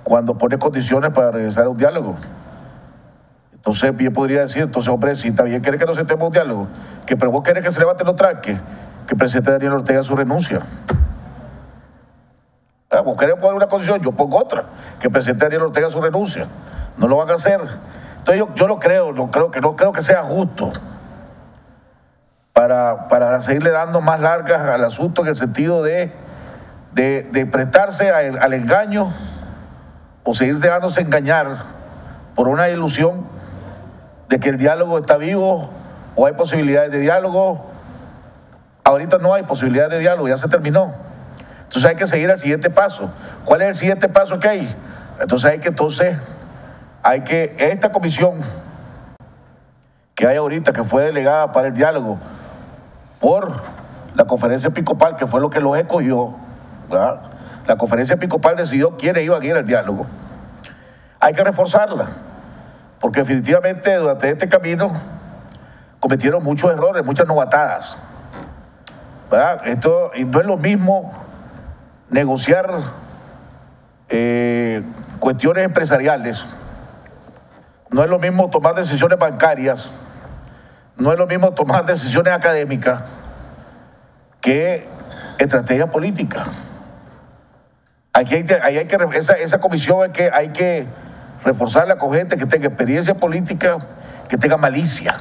cuando pone condiciones para regresar a un diálogo. Entonces bien podría decir, entonces hombre, si está bien, ¿quiere que nos sentemos a un diálogo? Pero vos querés que se levanten los tranques, que el presidente Daniel Ortega su renuncia. Vos querés poner una condición, yo pongo otra, que el presidente Daniel Ortega su renuncia. No lo van a hacer. Entonces yo no creo que sea justo para seguirle dando más largas al asunto, en el sentido de prestarse al engaño, o seguir dejándose engañar por una ilusión de que el diálogo está vivo o hay posibilidades de diálogo. Ahorita no hay posibilidades de diálogo, ya se terminó. Entonces hay que seguir al siguiente paso. ¿Cuál es el siguiente paso que hay? Entonces hay que esta comisión que hay ahorita, que fue delegada para el diálogo por la conferencia episcopal, que fue lo que los escogió, ¿verdad? La conferencia episcopal decidió quiénes iban a ir al diálogo. Hay que reforzarla, porque definitivamente durante este camino, cometieron muchos errores, muchas novatadas, ¿verdad? Esto, y no es lo mismo negociar cuestiones empresariales, no es lo mismo tomar decisiones bancarias, no es lo mismo tomar decisiones académicas que estrategia política. Esa comisión hay que reforzarla con gente que tenga experiencia política, que tenga malicia,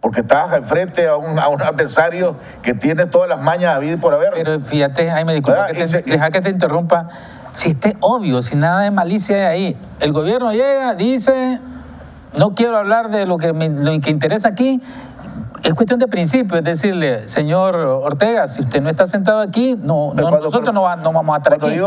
porque estás enfrente a un adversario que tiene todas las mañas a vida y por haber. Pero fíjate, Jaime, disculpa, deja que te interrumpa. Si es obvio, si nada de malicia hay ahí, el gobierno llega, dice, no quiero hablar de lo que interesa aquí. Es cuestión de principio, es decirle, señor Ortega, si usted no está sentado aquí, nosotros no vamos a estar aquí.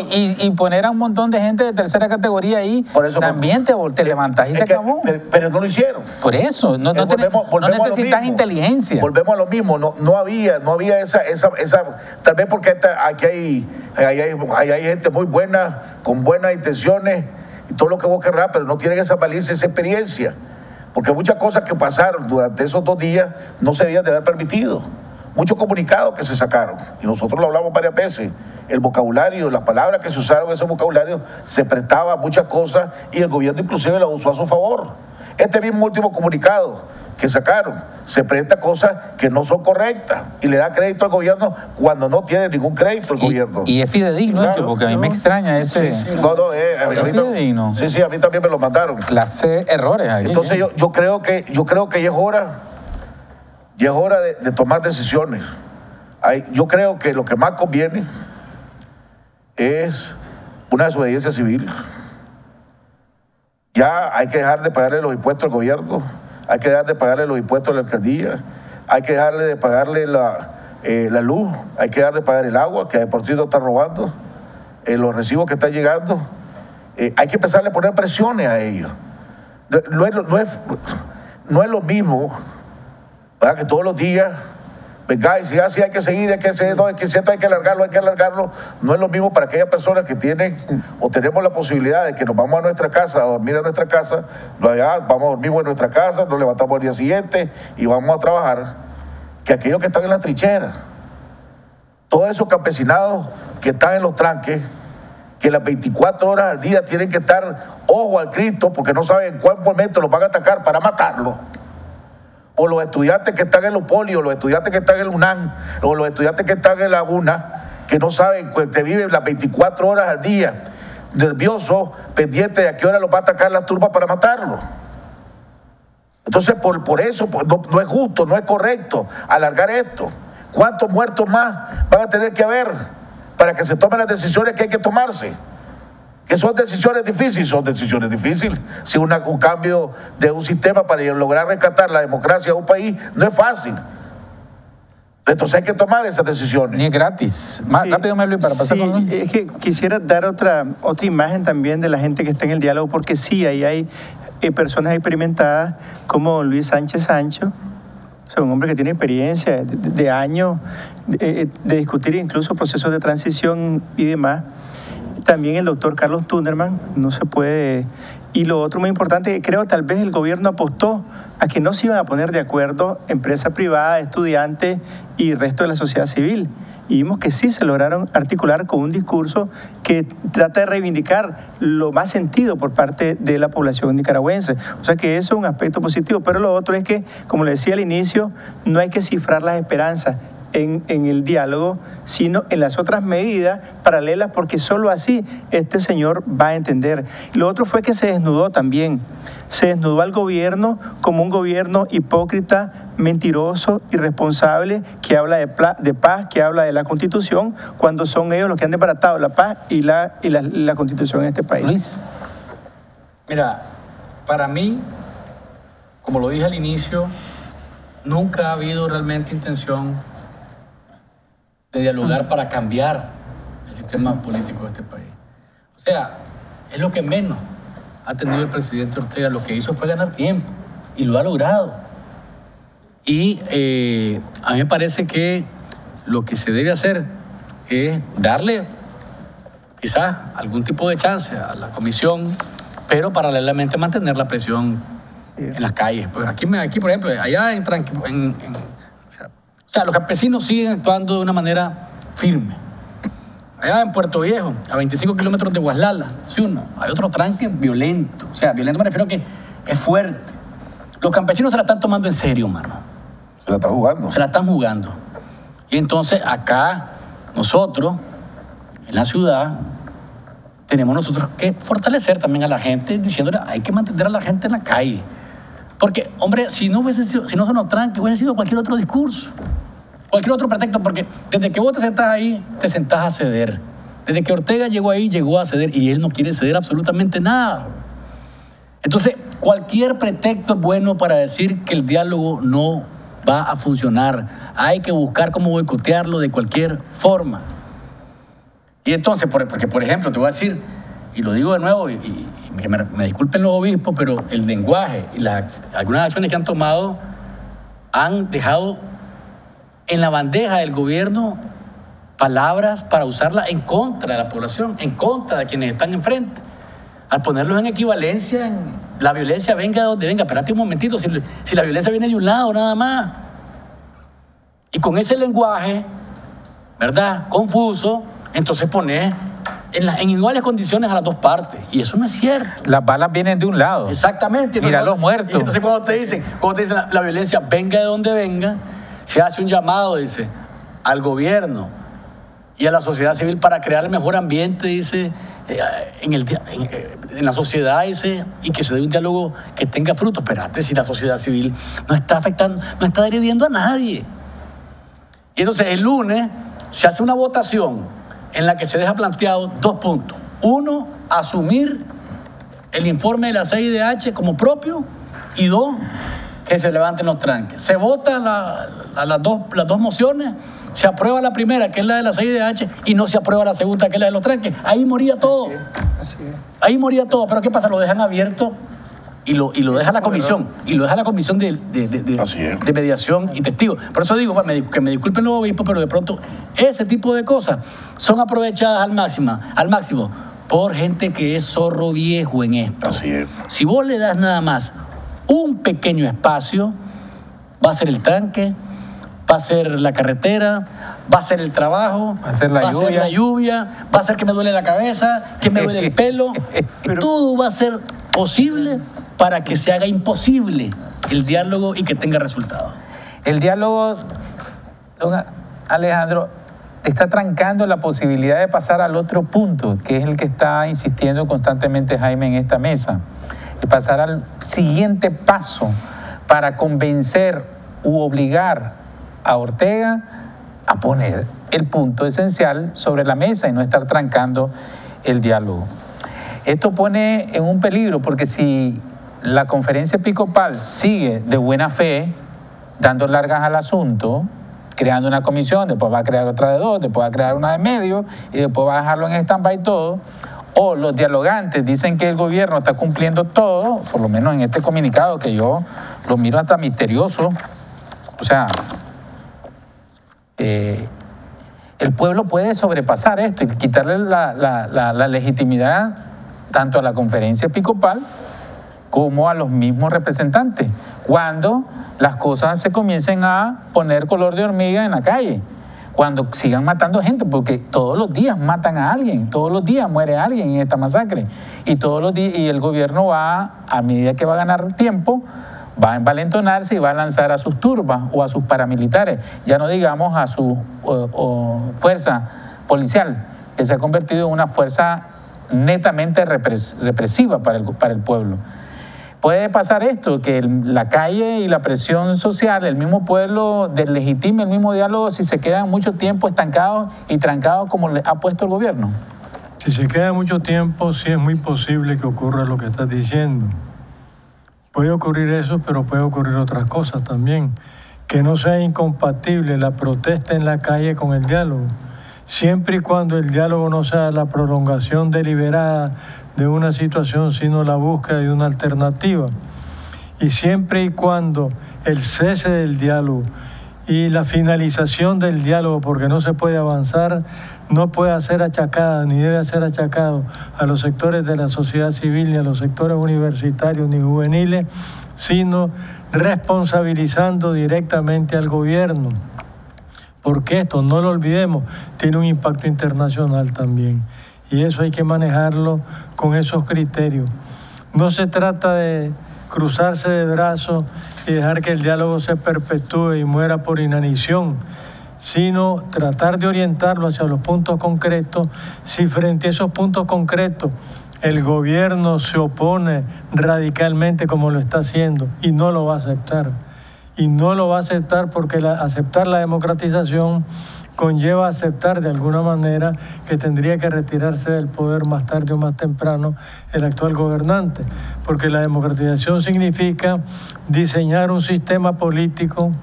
Y poner a un montón de gente de tercera categoría ahí, también te levantas y se acabó. Pero no lo hicieron. Por eso, no necesitas inteligencia. Volvemos a lo mismo, no había esa tal vez porque aquí hay gente muy buena, con buenas intenciones, y todo lo que vos querrás, pero no tienen esa malicia, esa experiencia. Porque muchas cosas que pasaron durante esos 2 días no se debían de haber permitido. Muchos comunicados que se sacaron, y nosotros lo hablamos varias veces, el vocabulario, las palabras que se usaron en ese vocabulario se prestaba a muchas cosas y el gobierno inclusive la usó a su favor. Este mismo último comunicado que sacaron se presta cosas que no son correctas y le da crédito al gobierno cuando no tiene ningún crédito el gobierno. Y es fidedigno, claro, porque a mí me extraña ese... Sí. Es fidedigno. Sí, a mí también me lo mandaron. Clase errores ahí. Entonces yo creo que ya es hora de tomar decisiones. Yo creo que lo que más conviene es una desobediencia civil. Ya hay que dejar de pagarle los impuestos al gobierno, hay que dejar de pagarle los impuestos a la alcaldía, hay que dejarle de pagarle la luz, hay que dejar de pagar el agua, que por cierto está robando, los recibos que están llegando. Hay que empezarle a poner presiones a ellos. No es lo mismo, ¿verdad?, que todos los días venga y si así hay que seguir, hay que alargarlo. No es lo mismo para aquellas personas que tienen o tenemos la posibilidad de que nos vamos a nuestra casa, a dormir a nuestra casa, vamos a dormir en nuestra casa, nos levantamos al día siguiente y vamos a trabajar, que aquellos que están en la trinchera, todos esos campesinados que están en los tranques, que las 24 horas al día tienen que estar ojo al Cristo porque no saben en cuál momento los van a atacar para matarlos. O los estudiantes que están en los polios, los estudiantes que están en el UNAM, o los estudiantes que están en Laguna, que no saben, que viven las 24 horas al día, nerviosos, pendientes de a qué hora los va a atacar las turbas para matarlos. Entonces, por eso no es justo, no es correcto alargar esto. ¿Cuántos muertos más van a tener que haber para que se tomen las decisiones que hay que tomarse? Que son decisiones difíciles, Si un cambio de un sistema para lograr rescatar la democracia de un país no es fácil. Entonces hay que tomar esas decisiones. Ni es gratis. Más rápido, Melvin, para pasar con... Es que quisiera dar otra imagen también de la gente que está en el diálogo, porque sí, ahí hay personas experimentadas como Luis Sánchez Sancho, o sea, un hombre que tiene experiencia de años de discutir incluso procesos de transición y demás. También el doctor Carlos Tunderman, no se puede... Y lo otro muy importante, creo tal vez el gobierno apostó a que no se iban a poner de acuerdo empresa privada, estudiantes y resto de la sociedad civil. Y vimos que sí se lograron articular con un discurso que trata de reivindicar lo más sentido por parte de la población nicaragüense. O sea que eso es un aspecto positivo, pero lo otro es que, como le decía al inicio, no hay que cifrar las esperanzas en el diálogo, sino en las otras medidas paralelas, porque solo así este señor va a entender. Lo otro fue que se desnudó también, se desnudó al gobierno como un gobierno hipócrita, mentiroso, irresponsable, que habla de paz, que habla de la Constitución, cuando son ellos los que han desbaratado la paz y la Constitución en este país. Luis. Mira, para mí, como lo dije al inicio, nunca ha habido realmente intención de dialogar para cambiar el sistema político de este país. O sea, es lo que menos ha tenido el presidente Ortega. Lo que hizo fue ganar tiempo y lo ha logrado. Y a mí me parece que lo que se debe hacer es darle quizás algún tipo de chance a la comisión, pero paralelamente mantener la presión en las calles. Pues aquí, por ejemplo, allá o sea, los campesinos siguen actuando de una manera firme. Allá en Puerto Viejo, a 25 kilómetros de Guaslala, ¿sí o no? Hay otro tranque violento. O sea, violento me refiero a que es fuerte. Los campesinos se la están tomando en serio, mano. Se la están jugando. Se la están jugando. Y entonces acá, nosotros, en la ciudad, tenemos nosotros que fortalecer también a la gente, diciéndole, hay que mantener a la gente en la calle. Porque, hombre, si no son los tranques, hubiese sido cualquier otro discurso. Cualquier otro pretexto, porque desde que vos te sentás ahí, te sentás a ceder. Desde que Ortega llegó ahí, llegó a ceder, y él no quiere ceder absolutamente nada. Entonces, cualquier pretexto es bueno para decir que el diálogo no va a funcionar. Hay que buscar cómo boicotearlo de cualquier forma. Y entonces, porque por ejemplo, te voy a decir, y lo digo de nuevo, y que me disculpen los obispos, pero el lenguaje y algunas acciones que han tomado han dejado en la bandeja del gobierno palabras para usarla en contra de la población, en contra de quienes están enfrente. Al ponerlos en equivalencia, la violencia venga de donde venga. Espérate un momentito, si la violencia viene de un lado nada más. Y con ese lenguaje, ¿verdad?, confuso, entonces pones en iguales condiciones a las dos partes. Y eso no es cierto. Las balas vienen de un lado. Exactamente. Mira los muertos. Y entonces cuando te dicen la violencia venga de donde venga, se hace un llamado, dice, al gobierno y a la sociedad civil para crear el mejor ambiente, dice, en la sociedad, dice, y que se dé un diálogo que tenga frutos. Espérate, si la sociedad civil no está afectando, no está agrediendo a nadie. Y entonces el lunes se hace una votación en la que se deja planteado 2 puntos. 1, asumir el informe de la CIDH como propio, y 2, que se levanten los tranques. Se vota las dos mociones, se aprueba la primera, que es la de la CIDH, y no se aprueba la segunda, que es la de los tranques. Ahí moría todo. Así es. Ahí moría todo. Pero ¿qué pasa? Lo dejan abierto y lo deja la comisión. Y lo deja la comisión de mediación y testigos. Por eso digo, que me disculpen los obispos, pero de pronto ese tipo de cosas son aprovechadas al máximo por gente que es zorro viejo en esto. Así es. Si vos le das nada más un pequeño espacio, va a ser el tranque, va a ser la carretera, va a ser el trabajo, va a ser la lluvia, va a ser que me duele la cabeza, que me duele el pelo. Todo va a ser posible para que se haga imposible el diálogo y que tenga resultados. El diálogo, don Alejandro, está trancando la posibilidad de pasar al otro punto, que es el que está insistiendo constantemente Jaime en esta mesa, de pasar al siguiente paso para convencer u obligar a Ortega a poner el punto esencial sobre la mesa y no estar trancando el diálogo. Esto pone en un peligro, porque si la conferencia episcopal sigue de buena fe, dando largas al asunto, creando una comisión, después va a crear otra de 2, después va a crear una de medio, y después va a dejarlo en stand-by todo, o los dialogantes dicen que el gobierno está cumpliendo todo, por lo menos en este comunicado que yo lo miro hasta misterioso, o sea, el pueblo puede sobrepasar esto y quitarle la legitimidad tanto a la conferencia episcopal como a los mismos representantes, cuando las cosas se comiencen a poner color de hormiga en la calle, cuando sigan matando gente, porque todos los días matan a alguien, todos los días muere alguien en esta masacre, y todos los días, y el gobierno va, a medida que va a ganar tiempo, va a envalentonarse y va a lanzar a sus turbas o a sus paramilitares, ya no digamos a su fuerza policial, que se ha convertido en una fuerza netamente represiva para el pueblo. Puede pasar esto, que la calle y la presión social, el mismo pueblo deslegitime el mismo diálogo si se quedan mucho tiempo estancados y trancados como le ha puesto el gobierno. Si se queda mucho tiempo, sí es muy posible que ocurra lo que estás diciendo. Puede ocurrir eso, pero puede ocurrir otras cosas también. Que no sea incompatible la protesta en la calle con el diálogo. Siempre y cuando el diálogo no sea la prolongación deliberada de una situación, sino la búsqueda de una alternativa. Y siempre y cuando el cese del diálogo y la finalización del diálogo, porque no se puede avanzar, no puede ser achacada ni debe ser achacado a los sectores de la sociedad civil, ni a los sectores universitarios ni juveniles, sino responsabilizando directamente al gobierno, porque esto, no lo olvidemos, tiene un impacto internacional también, y eso hay que manejarlo con esos criterios. No se trata de cruzarse de brazos y dejar que el diálogo se perpetúe y muera por inanición, sino tratar de orientarlo hacia los puntos concretos. Si frente a esos puntos concretos el gobierno se opone radicalmente como lo está haciendo, y no lo va a aceptar, y no lo va a aceptar porque aceptar la democratización conlleva aceptar de alguna manera que tendría que retirarse del poder más tarde o más temprano el actual gobernante, porque la democratización significa diseñar un sistema político,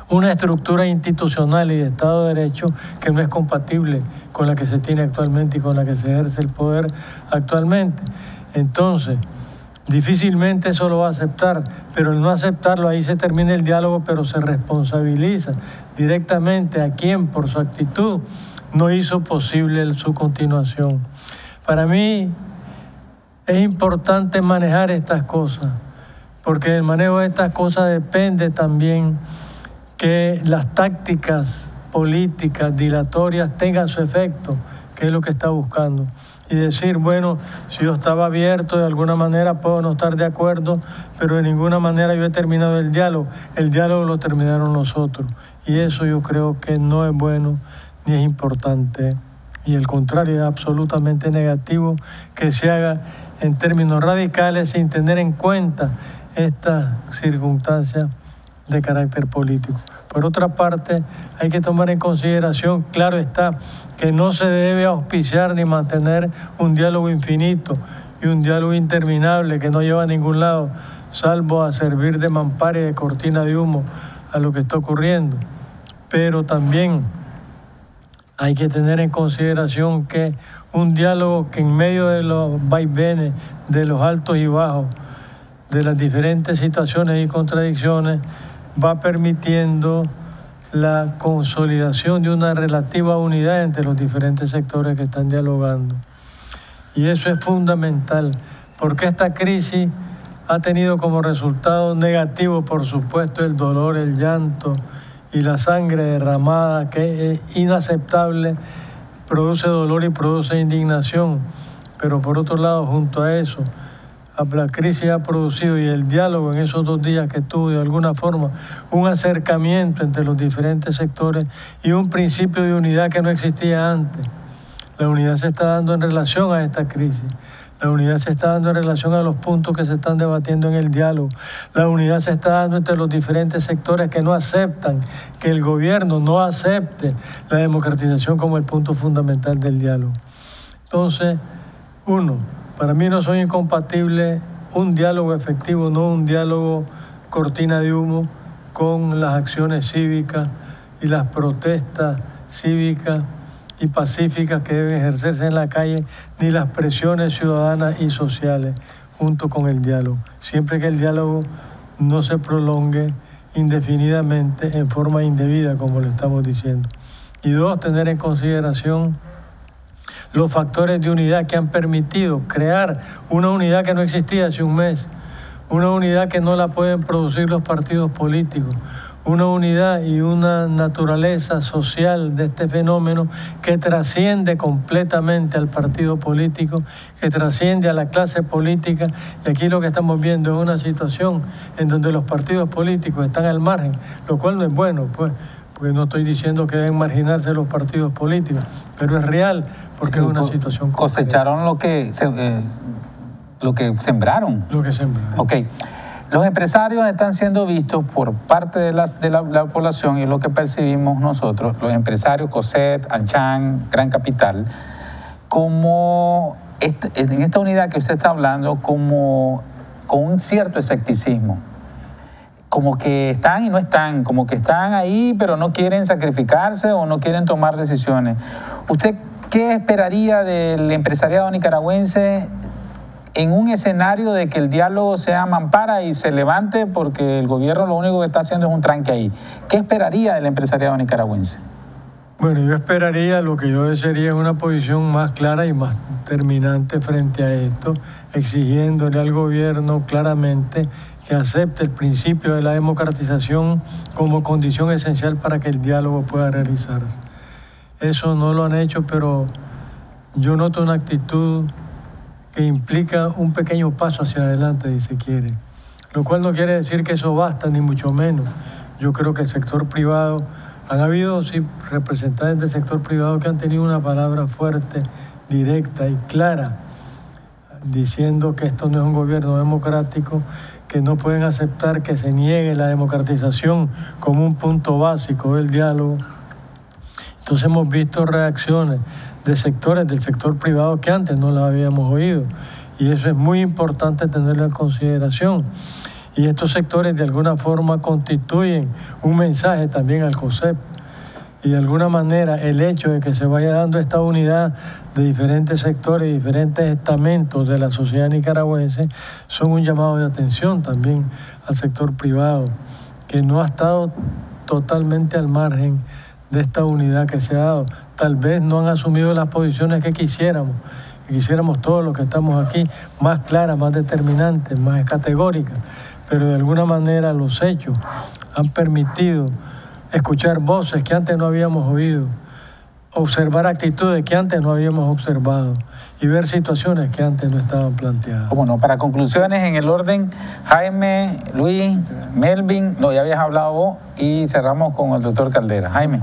una estructura institucional y de Estado de Derecho que no es compatible con la que se tiene actualmente y con la que se ejerce el poder actualmente. Entonces, difícilmente eso lo va a aceptar, pero el no aceptarlo, ahí se termina el diálogo, pero se responsabiliza directamente a quien por su actitud no hizo posible su continuación. Para mí es importante manejar estas cosas, porque del manejo de estas cosas depende también que las tácticas políticas dilatorias tengan su efecto, que es lo que está buscando. Y decir, bueno, si yo estaba abierto, de alguna manera puedo no estar de acuerdo, pero de ninguna manera yo he terminado el diálogo lo terminaron los otros. Y eso yo creo que no es bueno ni es importante. Y el contrario, es absolutamente negativo que se haga en términos radicales sin tener en cuenta estas circunstancias de carácter político. Por otra parte, hay que tomar en consideración, claro está, que no se debe auspiciar ni mantener un diálogo infinito y un diálogo interminable que no lleva a ningún lado, salvo a servir de mampara y de cortina de humo a lo que está ocurriendo. Pero también hay que tener en consideración que un diálogo que en medio de los vaivenes, de los altos y bajos, de las diferentes situaciones y contradicciones, va permitiendo la consolidación de una relativa unidad entre los diferentes sectores que están dialogando. Y eso es fundamental, porque esta crisis ha tenido como resultado negativo, por supuesto, el dolor, el llanto y la sangre derramada, que es inaceptable, produce dolor y produce indignación. Pero por otro lado, junto a eso, la crisis ha producido, y el diálogo en esos 2 días que tuvo, de alguna forma, un acercamiento entre los diferentes sectores y un principio de unidad que no existía antes. La unidad se está dando en relación a esta crisis. La unidad se está dando en relación a los puntos que se están debatiendo en el diálogo. La unidad se está dando entre los diferentes sectores que no aceptan, que el gobierno no acepte la democratización como el punto fundamental del diálogo. Entonces, para mí no son incompatibles un diálogo efectivo, no un diálogo cortina de humo, con las acciones cívicas y las protestas cívicas y pacíficas que deben ejercerse en la calle, ni las presiones ciudadanas y sociales junto con el diálogo. Siempre que el diálogo no se prolongue indefinidamente en forma indebida, como le estamos diciendo. Y 2, tener en consideración los factores de unidad que han permitido crear una unidad que no existía hace un mes, una unidad que no la pueden producir los partidos políticos, una unidad y una naturaleza social de este fenómeno que trasciende completamente al partido político, que trasciende a la clase política. Y aquí lo que estamos viendo es una situación en donde los partidos políticos están al margen, lo cual no es bueno, pues, porque no estoy diciendo que deben marginarse los partidos políticos, pero es real, porque es una situación cosecharon lo que sembraron. Lo que sembraron. Ok. Los empresarios están siendo vistos por parte de la población, y es lo que percibimos nosotros, los empresarios, COSET, Anchan, Gran Capital, como en esta unidad que usted está hablando, como con un cierto escepticismo. Como que están y no están, como que están ahí pero no quieren sacrificarse o no quieren tomar decisiones. ¿Usted qué esperaría del empresariado nicaragüense en un escenario de que el diálogo sea mampara y se levante porque el gobierno lo único que está haciendo es un tranque ahí. ¿Qué esperaría del empresariado nicaragüense? Bueno, yo esperaría, lo que yo desearía es una posición más clara y más terminante frente a esto, exigiéndole al gobierno claramente que acepte el principio de la democratización como condición esencial para que el diálogo pueda realizarse. Eso no lo han hecho, pero yo noto una actitud que implica un pequeño paso hacia adelante, si se quiere. Lo cual no quiere decir que eso basta, ni mucho menos. Yo creo que el sector privado, han habido sí representantes del sector privado que han tenido una palabra fuerte, directa y clara, diciendo que esto no es un gobierno democrático, que no pueden aceptar que se niegue la democratización como un punto básico del diálogo. Entonces hemos visto reacciones de sectores del sector privado que antes no las habíamos oído, y eso es muy importante tenerlo en consideración. Y estos sectores de alguna forma constituyen un mensaje también al COSEP. Y de alguna manera el hecho de que se vaya dando esta unidad de diferentes sectores y diferentes estamentos de la sociedad nicaragüense son un llamado de atención también al sector privado, que no ha estado totalmente al margen de esta unidad que se ha dado. Tal vez no han asumido las posiciones que quisiéramos todos los que estamos aquí, más claras, más determinantes, más categóricas, pero de alguna manera los hechos han permitido escuchar voces que antes no habíamos oído, observar actitudes que antes no habíamos observado y ver situaciones que antes no estaban planteadas. ¿Cómo no? Para conclusiones, en el orden, Jaime, Luis, Melvin, no, ya habías hablado vos, y cerramos con el doctor Caldera. Jaime.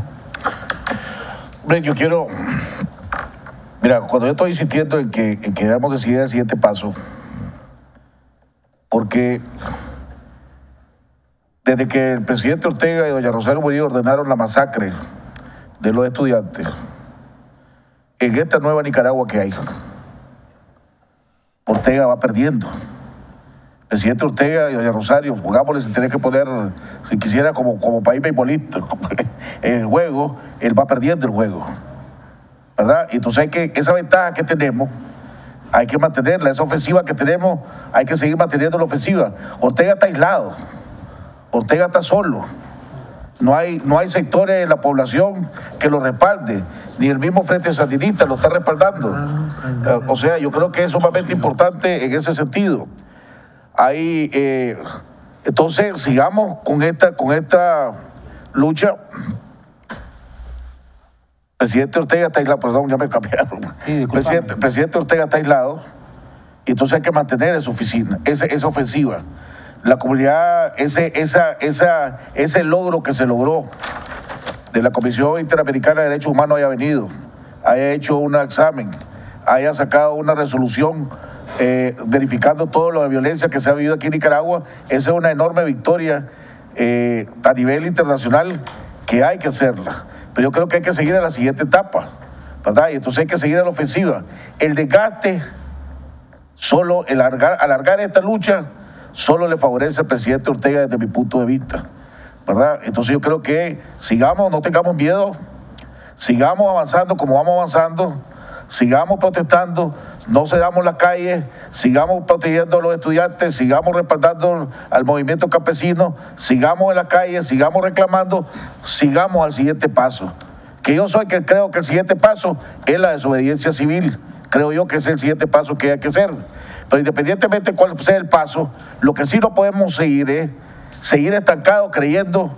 Hombre, yo quiero... Mira, cuando yo estoy insistiendo en que debemos decidir el siguiente paso, porque desde que el presidente Ortega y doña Rosario Murillo ordenaron la masacre de los estudiantes, en esta nueva Nicaragua que hay, Ortega va perdiendo. El presidente Ortega y doña Rosario, jugámosle sin tener que poner, si quisiera, como país beisbolista, el juego, él va perdiendo el juego, ¿verdad? Y entonces esa ventaja que tenemos, hay que mantenerla, esa ofensiva que tenemos, hay que seguir manteniendo la ofensiva. Ortega está aislado, Ortega está solo, no hay sectores de la población que lo respalde, ni el mismo Frente Sandinista lo está respaldando. O sea, yo creo que es sumamente importante en ese sentido. Entonces, sigamos con esta lucha. Presidente Ortega está aislado, perdón, ya me cambiaron. Sí, presidente Ortega está aislado, y entonces hay que mantener esa oficina, esa ofensiva. La comunidad, ese logro que se logró de la Comisión Interamericana de Derechos Humanos haya venido, haya hecho un examen, haya sacado una resolución verificando toda la violencia que se ha vivido aquí en Nicaragua, esa es una enorme victoria a nivel internacional que hay que hacerla. Pero yo creo que hay que seguir a la siguiente etapa, ¿verdad? Y entonces hay que seguir a la ofensiva. El desgaste, solo alargar esta lucha, solo le favorece al presidente Ortega desde mi punto de vista, ¿verdad? Entonces yo creo que sigamos, no tengamos miedo, sigamos avanzando como vamos avanzando, sigamos protestando, no cedamos las calles, sigamos protegiendo a los estudiantes, sigamos respaldando al movimiento campesino, sigamos en las calles, sigamos reclamando, sigamos al siguiente paso. Que yo soy que creo que el siguiente paso es la desobediencia civil, creo yo que es el siguiente paso que hay que hacer. Pero independientemente de cuál sea el paso, lo que sí no podemos seguir es seguir estancados creyendo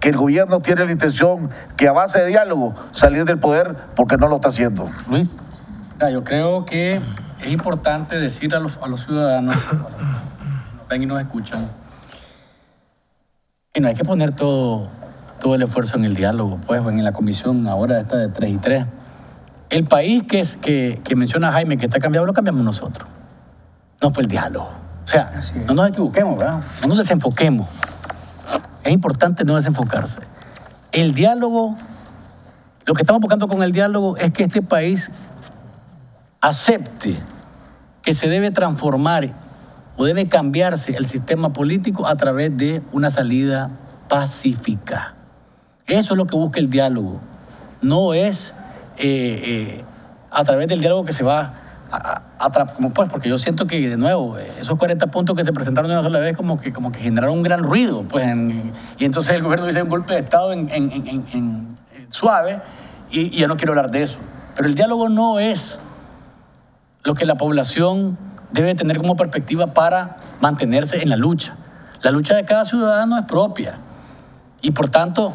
que el gobierno tiene la intención que a base de diálogo salir del poder, porque no lo está haciendo. Luis. Yo creo que es importante decir a los ciudadanos, a los que nos ven y nos escuchan, que no hay que poner todo el esfuerzo en el diálogo, pues, en la comisión ahora esta de 3 y 3. El país que menciona Jaime, que está cambiado, lo cambiamos nosotros. No fue el diálogo. O sea, no nos equivoquemos, ¿verdad? No nos desenfoquemos. Es importante no desenfocarse. El diálogo, lo que estamos buscando con el diálogo es que este país acepte que se debe transformar o debe cambiarse el sistema político a través de una salida pacífica. Eso es lo que busca el diálogo. No es a través del diálogo que se va porque yo siento que, de nuevo, esos 40 puntos que se presentaron de una sola vez como que generaron un gran ruido, pues, y entonces el gobierno dice un golpe de Estado en suave, y ya no quiero hablar de eso. Pero el diálogo no es lo que la población debe tener como perspectiva para mantenerse en la lucha. La lucha de cada ciudadano es propia, y por tanto,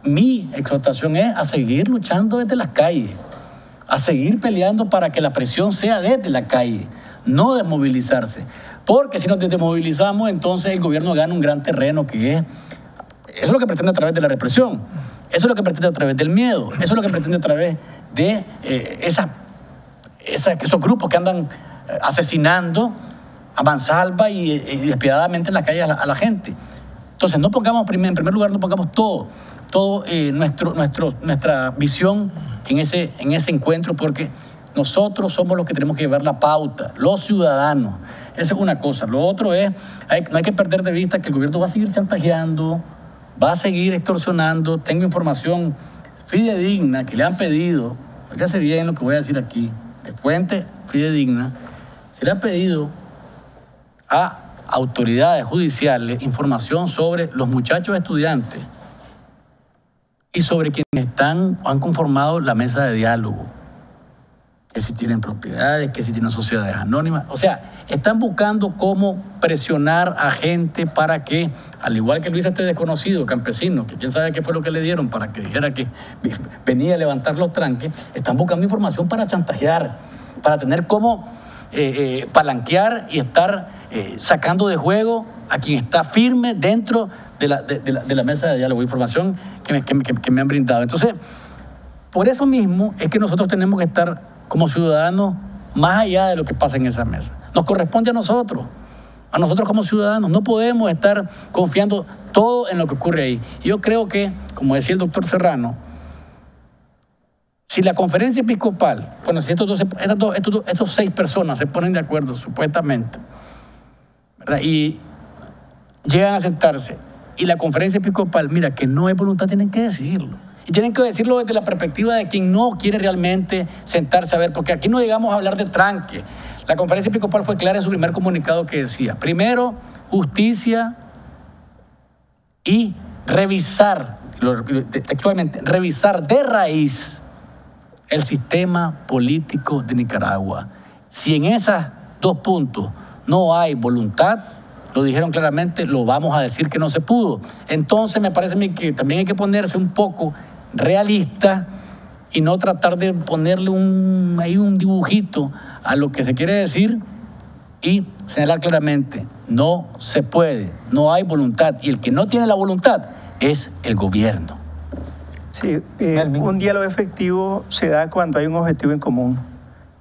mi exhortación es a seguir luchando desde las calles, a seguir peleando para que la presión sea desde la calle, no desmovilizarse. Porque si nos desmovilizamos, entonces el gobierno gana un gran terreno que es... Eso es lo que pretende a través de la represión, eso es lo que pretende a través del miedo, eso es lo que pretende a través de esos grupos que andan asesinando a mansalva y despiadadamente en la calle a la gente. Entonces, no pongamos, en primer lugar, no pongamos nuestra visión en ese encuentro, porque nosotros somos los que tenemos que llevar la pauta, los ciudadanos. Esa es una cosa. Lo otro es, no hay que perder de vista que el gobierno va a seguir chantajeando, va a seguir extorsionando. Tengo información fidedigna que le han pedido, fíjate bien lo que voy a decir aquí, de fuente fidedigna, se le ha pedido a autoridades judiciales información sobre los muchachos estudiantes y sobre quienes han conformado la mesa de diálogo, que si tienen propiedades, que si tienen sociedades anónimas. O sea, están buscando cómo presionar a gente para que, al igual que Luis, este desconocido campesino, que quién sabe qué fue lo que le dieron para que dijera que venía a levantar los tranques, están buscando información para chantajear, para tener cómo palanquear y estar sacando de juego a quien está firme dentro de la mesa de diálogo. Información que me han brindado. Entonces, por eso mismo es que nosotros tenemos que estar como ciudadanos más allá de lo que pasa en esa mesa. Nos corresponde a nosotros como ciudadanos. No podemos estar confiando todo en lo que ocurre ahí. Y yo creo que, como decía el doctor Serrano, si la conferencia episcopal, bueno, si estos 6 personas se ponen de acuerdo, supuestamente, ¿verdad?, y llegan a sentarse, y la conferencia episcopal, mira, que no hay voluntad, tienen que decirlo. Y tienen que decirlo desde la perspectiva de quien no quiere realmente sentarse a ver, porque aquí no llegamos a hablar de tranque. La conferencia episcopal fue clara en su primer comunicado que decía, primero, justicia y revisar, textualmente, revisar de raíz el sistema político de Nicaragua. Si en esos 2 puntos no hay voluntad, lo dijeron claramente, lo vamos a decir que no se pudo. Entonces me parece a mí que también hay que ponerse un poco realista y no tratar de ponerle un dibujito a lo que se quiere decir y señalar claramente, no se puede, no hay voluntad, y el que no tiene la voluntad es el gobierno. Sí, un diálogo efectivo se da cuando hay un objetivo en común,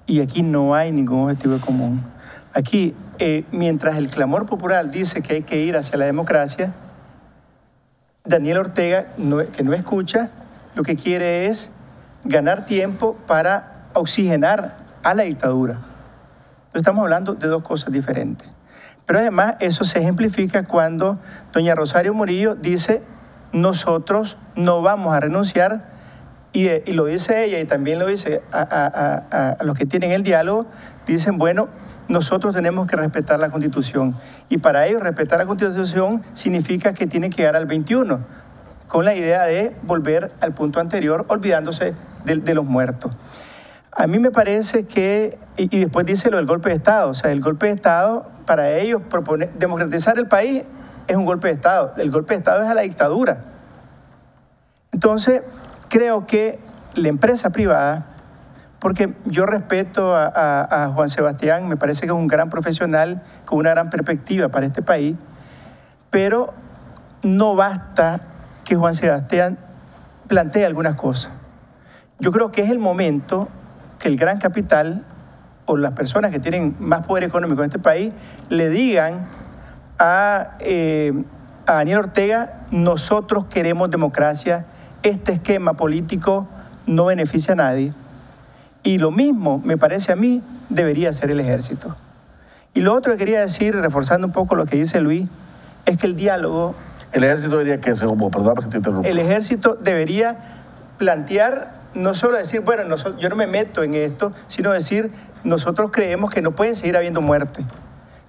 y aquí no hay ningún objetivo en común. Aquí, mientras el clamor popular dice que hay que ir hacia la democracia, Daniel Ortega, que no escucha, lo que quiere es ganar tiempo para oxigenar a la dictadura. Entonces estamos hablando de 2 cosas diferentes. Pero además eso se ejemplifica cuando doña Rosario Murillo dice, nosotros no vamos a renunciar, y lo dice ella y también lo dice a los que tienen el diálogo, dicen, bueno, nosotros tenemos que respetar la Constitución, y para ellos respetar la Constitución significa que tienen que llegar al 21, con la idea de volver al punto anterior, olvidándose de los muertos. A mí me parece que, y después dice lo del golpe de Estado, o sea, el golpe de Estado, para ellos, democratizar el país es un golpe de Estado, el golpe de Estado es a la dictadura. Entonces, creo que la empresa privada, porque yo respeto a Juan Sebastián, me parece que es un gran profesional con una gran perspectiva para este país, pero no basta que Juan Sebastián plantee algunas cosas. Yo creo que es el momento que el gran capital o las personas que tienen más poder económico en este país le digan a Daniel Ortega, nosotros queremos democracia, este esquema político no beneficia a nadie. Y lo mismo, me parece a mí, debería hacer el ejército. Y lo otro que quería decir, reforzando un poco lo que dice Luis, es que el diálogo... El ejército debería que ser, perdón que te interrumpa. El ejército debería plantear no solo decir, bueno, yo no me meto en esto, sino decir, nosotros creemos que no pueden seguir habiendo muerte,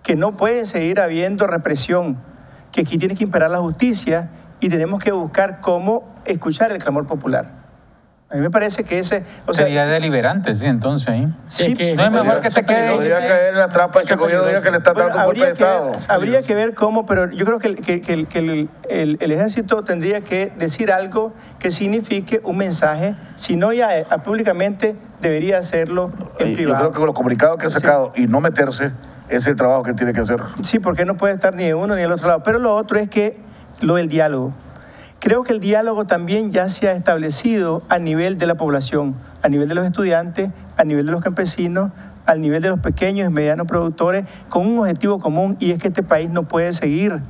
que no pueden seguir habiendo represión, que aquí tiene que imperar la justicia y tenemos que buscar cómo escuchar el clamor popular. A mí me parece que ese... Sería deliberante, sí, entonces ahí. Sí, no es mejor que se quede... Podría caer en la trampa de que el gobierno diga que le está dando un golpe de Estado. Habría que ver cómo, pero yo creo que el ejército tendría que decir algo que signifique un mensaje, si no ya públicamente debería hacerlo en privado. Yo creo que con los comunicados que ha sacado y no meterse, ese es el trabajo que tiene que hacer. Sí, porque no puede estar ni de uno ni del otro lado. Pero lo otro es que lo del diálogo. Creo que el diálogo también ya se ha establecido a nivel de la población, a nivel de los estudiantes, a nivel de los campesinos, al nivel de los pequeños y medianos productores, con un objetivo común, y es que este país no puede seguir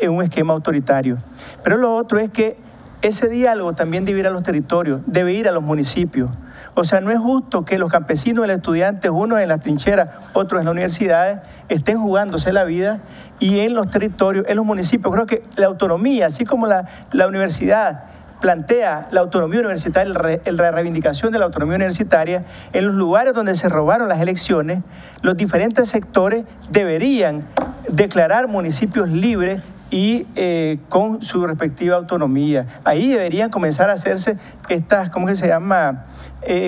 en un esquema autoritario. Pero lo otro es que ese diálogo también debe ir a los territorios, debe ir a los municipios. O sea, no es justo que los campesinos y los estudiantes, unos en las trincheras, otros en las universidades, estén jugándose la vida, y en los territorios, en los municipios. Creo que la autonomía, así como la universidad plantea la autonomía universitaria, la reivindicación de la autonomía universitaria, en los lugares donde se robaron las elecciones, los diferentes sectores deberían declarar municipios libres y con su respectiva autonomía. Ahí deberían comenzar a hacerse estas, ¿cómo que se llama?,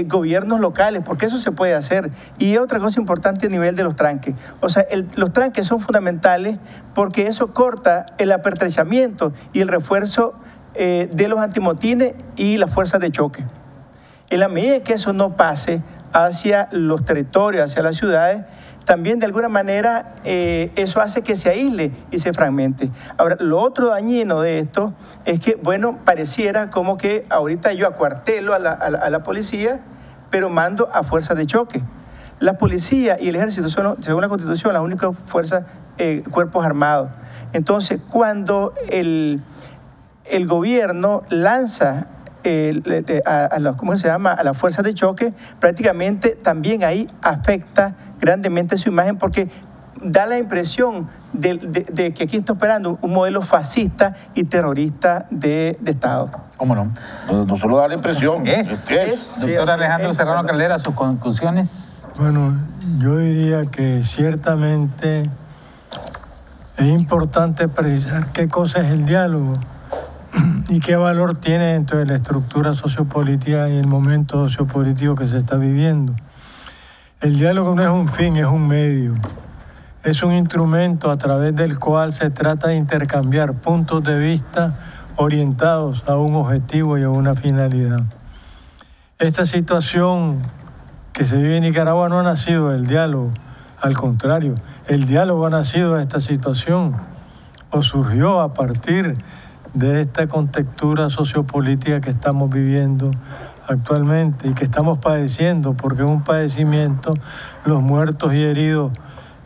gobiernos locales, porque eso se puede hacer. Y otra cosa importante a nivel de los tranques. O sea, los tranques son fundamentales porque eso corta el apertrechamiento y el refuerzo de los antimotines y las fuerzas de choque. En la medida que eso no pase hacia los territorios, hacia las ciudades, también de alguna manera eso hace que se aísle y se fragmente. Ahora, lo otro dañino de esto es que, bueno, pareciera como que ahorita yo acuartelo a la policía, pero mando a fuerzas de choque. La policía y el ejército son, según la Constitución, las únicas fuerzas, cuerpos armados. Entonces, cuando el gobierno lanza ¿cómo se llama?, a las fuerzas de choque, prácticamente también ahí afecta grandemente su imagen, porque da la impresión de que aquí está operando un modelo fascista y terrorista de Estado. ¿Cómo no? No solo da la impresión. Doctor Alejandro Serrano Caldera, sus conclusiones. Bueno, yo diría que ciertamente es importante precisar qué cosa es el diálogo y qué valor tiene dentro de la estructura sociopolítica y el momento sociopolítico que se está viviendo. El diálogo no es un fin, es un medio. Es un instrumento a través del cual se trata de intercambiar puntos de vista orientados a un objetivo y a una finalidad. Esta situación que se vive en Nicaragua no ha nacido del diálogo, al contrario, el diálogo ha nacido de esta situación o surgió a partir de esta contextura sociopolítica que estamos viviendo actualmente y que estamos padeciendo, porque es un padecimiento los muertos y heridos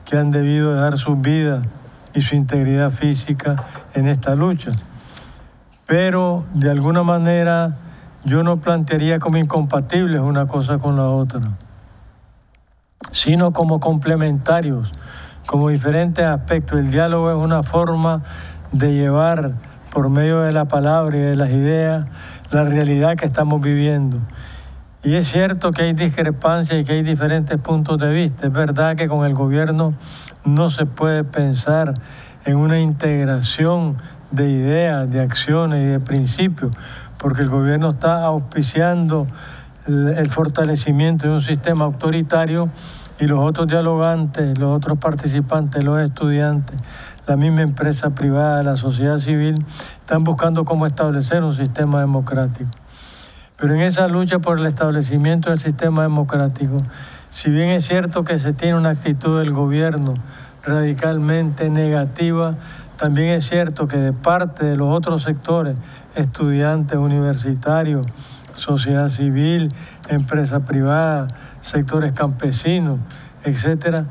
que han debido dejar sus vidas y su integridad física en esta lucha. Pero de alguna manera yo no plantearía como incompatibles una cosa con la otra, sino como complementarios, como diferentes aspectos. El diálogo es una forma de llevar por medio de la palabra y de las ideas la realidad que estamos viviendo. Y es cierto que hay discrepancias y que hay diferentes puntos de vista. Es verdad que con el gobierno no se puede pensar en una integración de ideas, de acciones y de principios, porque el gobierno está auspiciando el fortalecimiento de un sistema autoritario y los otros dialogantes, los otros participantes, los estudiantes, la misma empresa privada, la sociedad civil, están buscando cómo establecer un sistema democrático. Pero en esa lucha por el establecimiento del sistema democrático, si bien es cierto que se tiene una actitud del gobierno radicalmente negativa, también es cierto que de parte de los otros sectores, estudiantes, universitarios, sociedad civil, empresa privada, sectores campesinos, etcétera,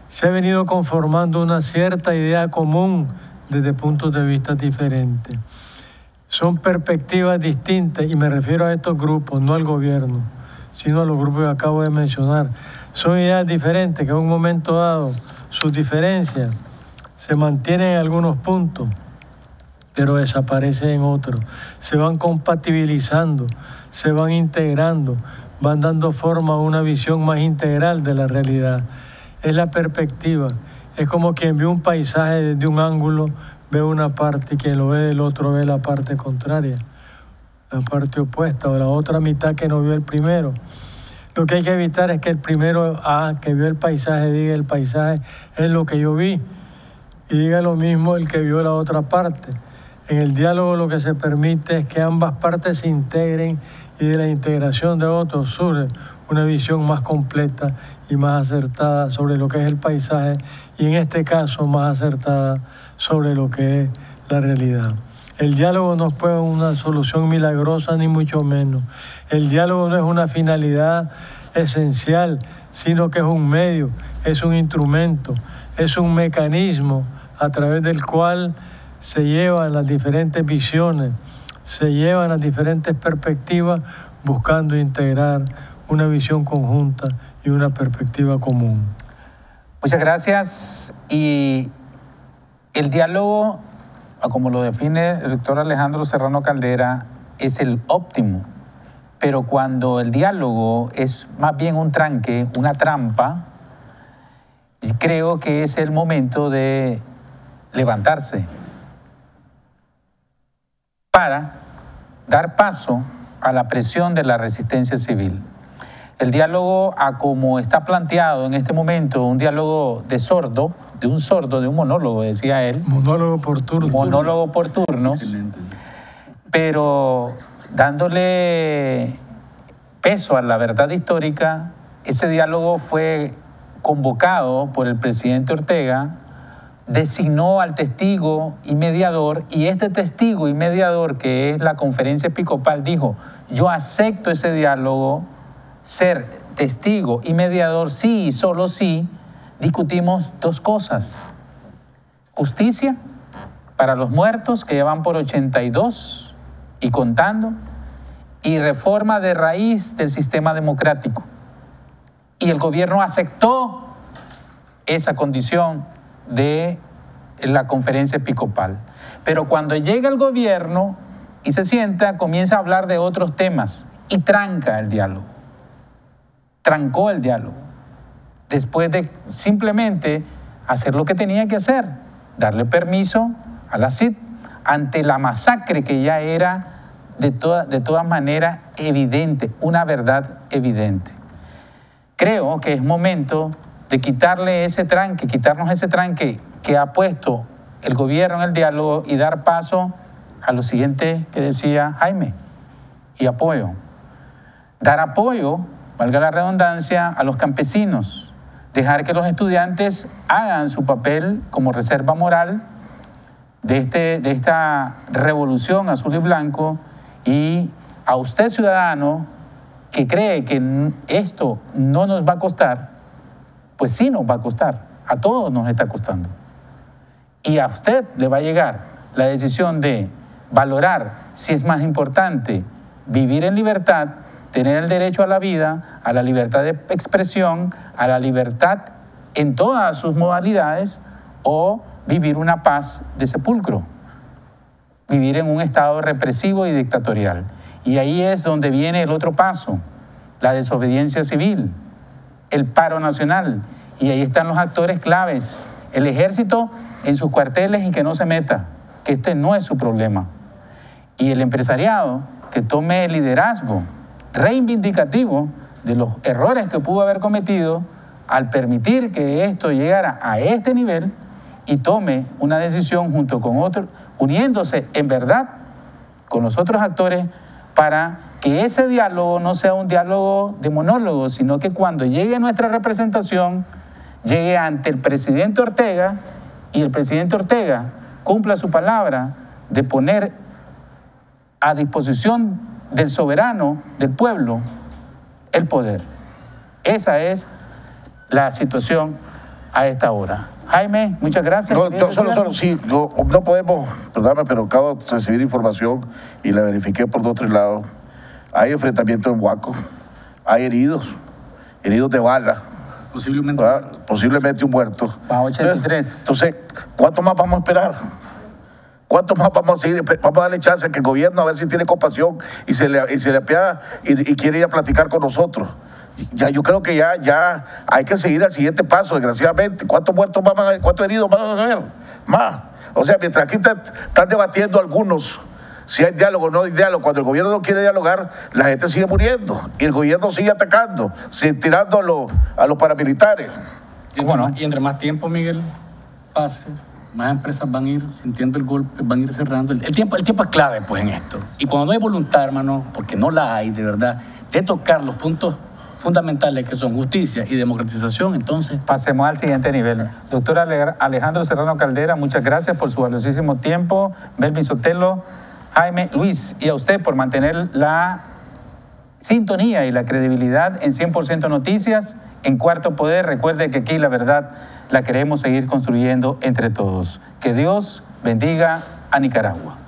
se ha venido conformando una cierta idea común desde puntos de vista diferentes. Son perspectivas distintas, y me refiero a estos grupos, no al gobierno, sino a los grupos que acabo de mencionar. Son ideas diferentes que en un momento dado sus diferencias se mantienen en algunos puntos, pero desaparecen otros. Se van compatibilizando, se van integrando, van dando forma a una visión más integral de la realidad. Es la perspectiva. Es como quien ve un paisaje desde un ángulo, ve una parte, y quien lo ve del otro ve la parte contraria, la parte opuesta, o la otra mitad que no vio el primero. Lo que hay que evitar es que el primero que vio el paisaje diga el paisaje es lo que yo vi, y diga lo mismo el que vio la otra parte. En el diálogo lo que se permite es que ambas partes se integren, y de la integración de otros surge una visión más completa y más acertada sobre lo que es el paisaje, y en este caso más acertada sobre lo que es la realidad. El diálogo no fue una solución milagrosa, ni mucho menos. El diálogo no es una finalidad esencial, sino que es un medio, es un instrumento, es un mecanismo a través del cual se llevan las diferentes visiones, se llevan las diferentes perspectivas, buscando integrar una visión conjunta y una perspectiva común. Muchas gracias. Y el diálogo, como lo define el doctor Alejandro Serrano Caldera, es el óptimo. Pero cuando el diálogo es más bien un tranque, una trampa, creo que es el momento de levantarse para dar paso a la presión de la resistencia civil. El diálogo, como está planteado en este momento, un diálogo de un monólogo, decía él. Monólogo por turno. Monólogo por turnos. Excelente. Pero dándole peso a la verdad histórica, ese diálogo fue convocado por el presidente Ortega, designó al testigo y mediador, y este testigo y mediador, que es la conferencia episcopal, dijo: yo acepto ese diálogo, ser testigo y mediador, sí y solo sí, discutimos dos cosas: justicia para los muertos, que ya van por 82 y contando, y reforma de raíz del sistema democrático. Y el gobierno aceptó esa condición de la conferencia episcopal. Pero cuando llega el gobierno y se sienta, comienza a hablar de otros temas y tranca el diálogo. Trancó el diálogo, después de simplemente hacer lo que tenía que hacer, darle permiso a la CID ante la masacre que ya era de todas maneras evidente, una verdad evidente. Creo que es momento de quitarnos ese tranque que ha puesto el gobierno en el diálogo y dar paso a lo siguiente que decía Jaime, y apoyo. Dar apoyo, valga la redundancia, a los campesinos, dejar que los estudiantes hagan su papel como reserva moral de esta revolución azul y blanco, y a usted, ciudadano, que cree que esto no nos va a costar, pues sí nos va a costar, a todos nos está costando. Y a usted le va a llegar la decisión de valorar si es más importante vivir en libertad, tener el derecho a la vida, a la libertad de expresión, a la libertad en todas sus modalidades, o vivir una paz de sepulcro, vivir en un estado represivo y dictatorial. Y ahí es donde viene el otro paso, la desobediencia civil, el paro nacional, y ahí están los actores claves. El ejército en sus cuarteles y que no se meta, que este no es su problema. Y el empresariado que tome el liderazgo reivindicativo de los errores que pudo haber cometido al permitir que esto llegara a este nivel, y tome una decisión junto con otros, uniéndose en verdad con los otros actores, para que ese diálogo no sea un diálogo de monólogo, sino que cuando llegue nuestra representación, llegue ante el presidente Ortega, y el presidente Ortega cumpla su palabra de poner a disposición del soberano, del pueblo, el poder. Esa es la situación a esta hora. Jaime, muchas gracias. No podemos, perdóname, pero acabo de recibir información y la verifiqué por 2 o 3 lados. Hay enfrentamientos en Huaco, hay heridos de bala. Posiblemente un muerto. Para 83. Entonces, ¿cuánto más vamos a esperar? ¿Cuánto más vamos a seguir? Vamos a darle chance a que el gobierno a ver si tiene compasión y se le apiada y quiere ir a platicar con nosotros. Ya, yo creo que ya hay que seguir al siguiente paso, desgraciadamente. ¿Cuántos muertos van a haber? ¿Cuántos heridos van a haber? Más. O sea, mientras aquí están debatiendo algunos si hay diálogo o no hay diálogo, cuando el gobierno no quiere dialogar, la gente sigue muriendo y el gobierno sigue atacando, tirando a los paramilitares. Y entre más tiempo, Miguel, pase, más empresas van a ir sintiendo el golpe, van a ir cerrando. El tiempo es clave, pues, en esto. Y cuando no hay voluntad, hermano, porque no la hay, de verdad, de tocar los puntos fundamentales que son justicia y democratización, entonces... Pasemos al siguiente nivel. Doctor Alejandro Serrano Caldera, muchas gracias por su valiosísimo tiempo. Melvin Sotelo, Jaime, Luis, y a usted por mantener la sintonía y la credibilidad en 100% Noticias, en Cuarto Poder. Recuerde que aquí la verdad la queremos seguir construyendo entre todos. Que Dios bendiga a Nicaragua.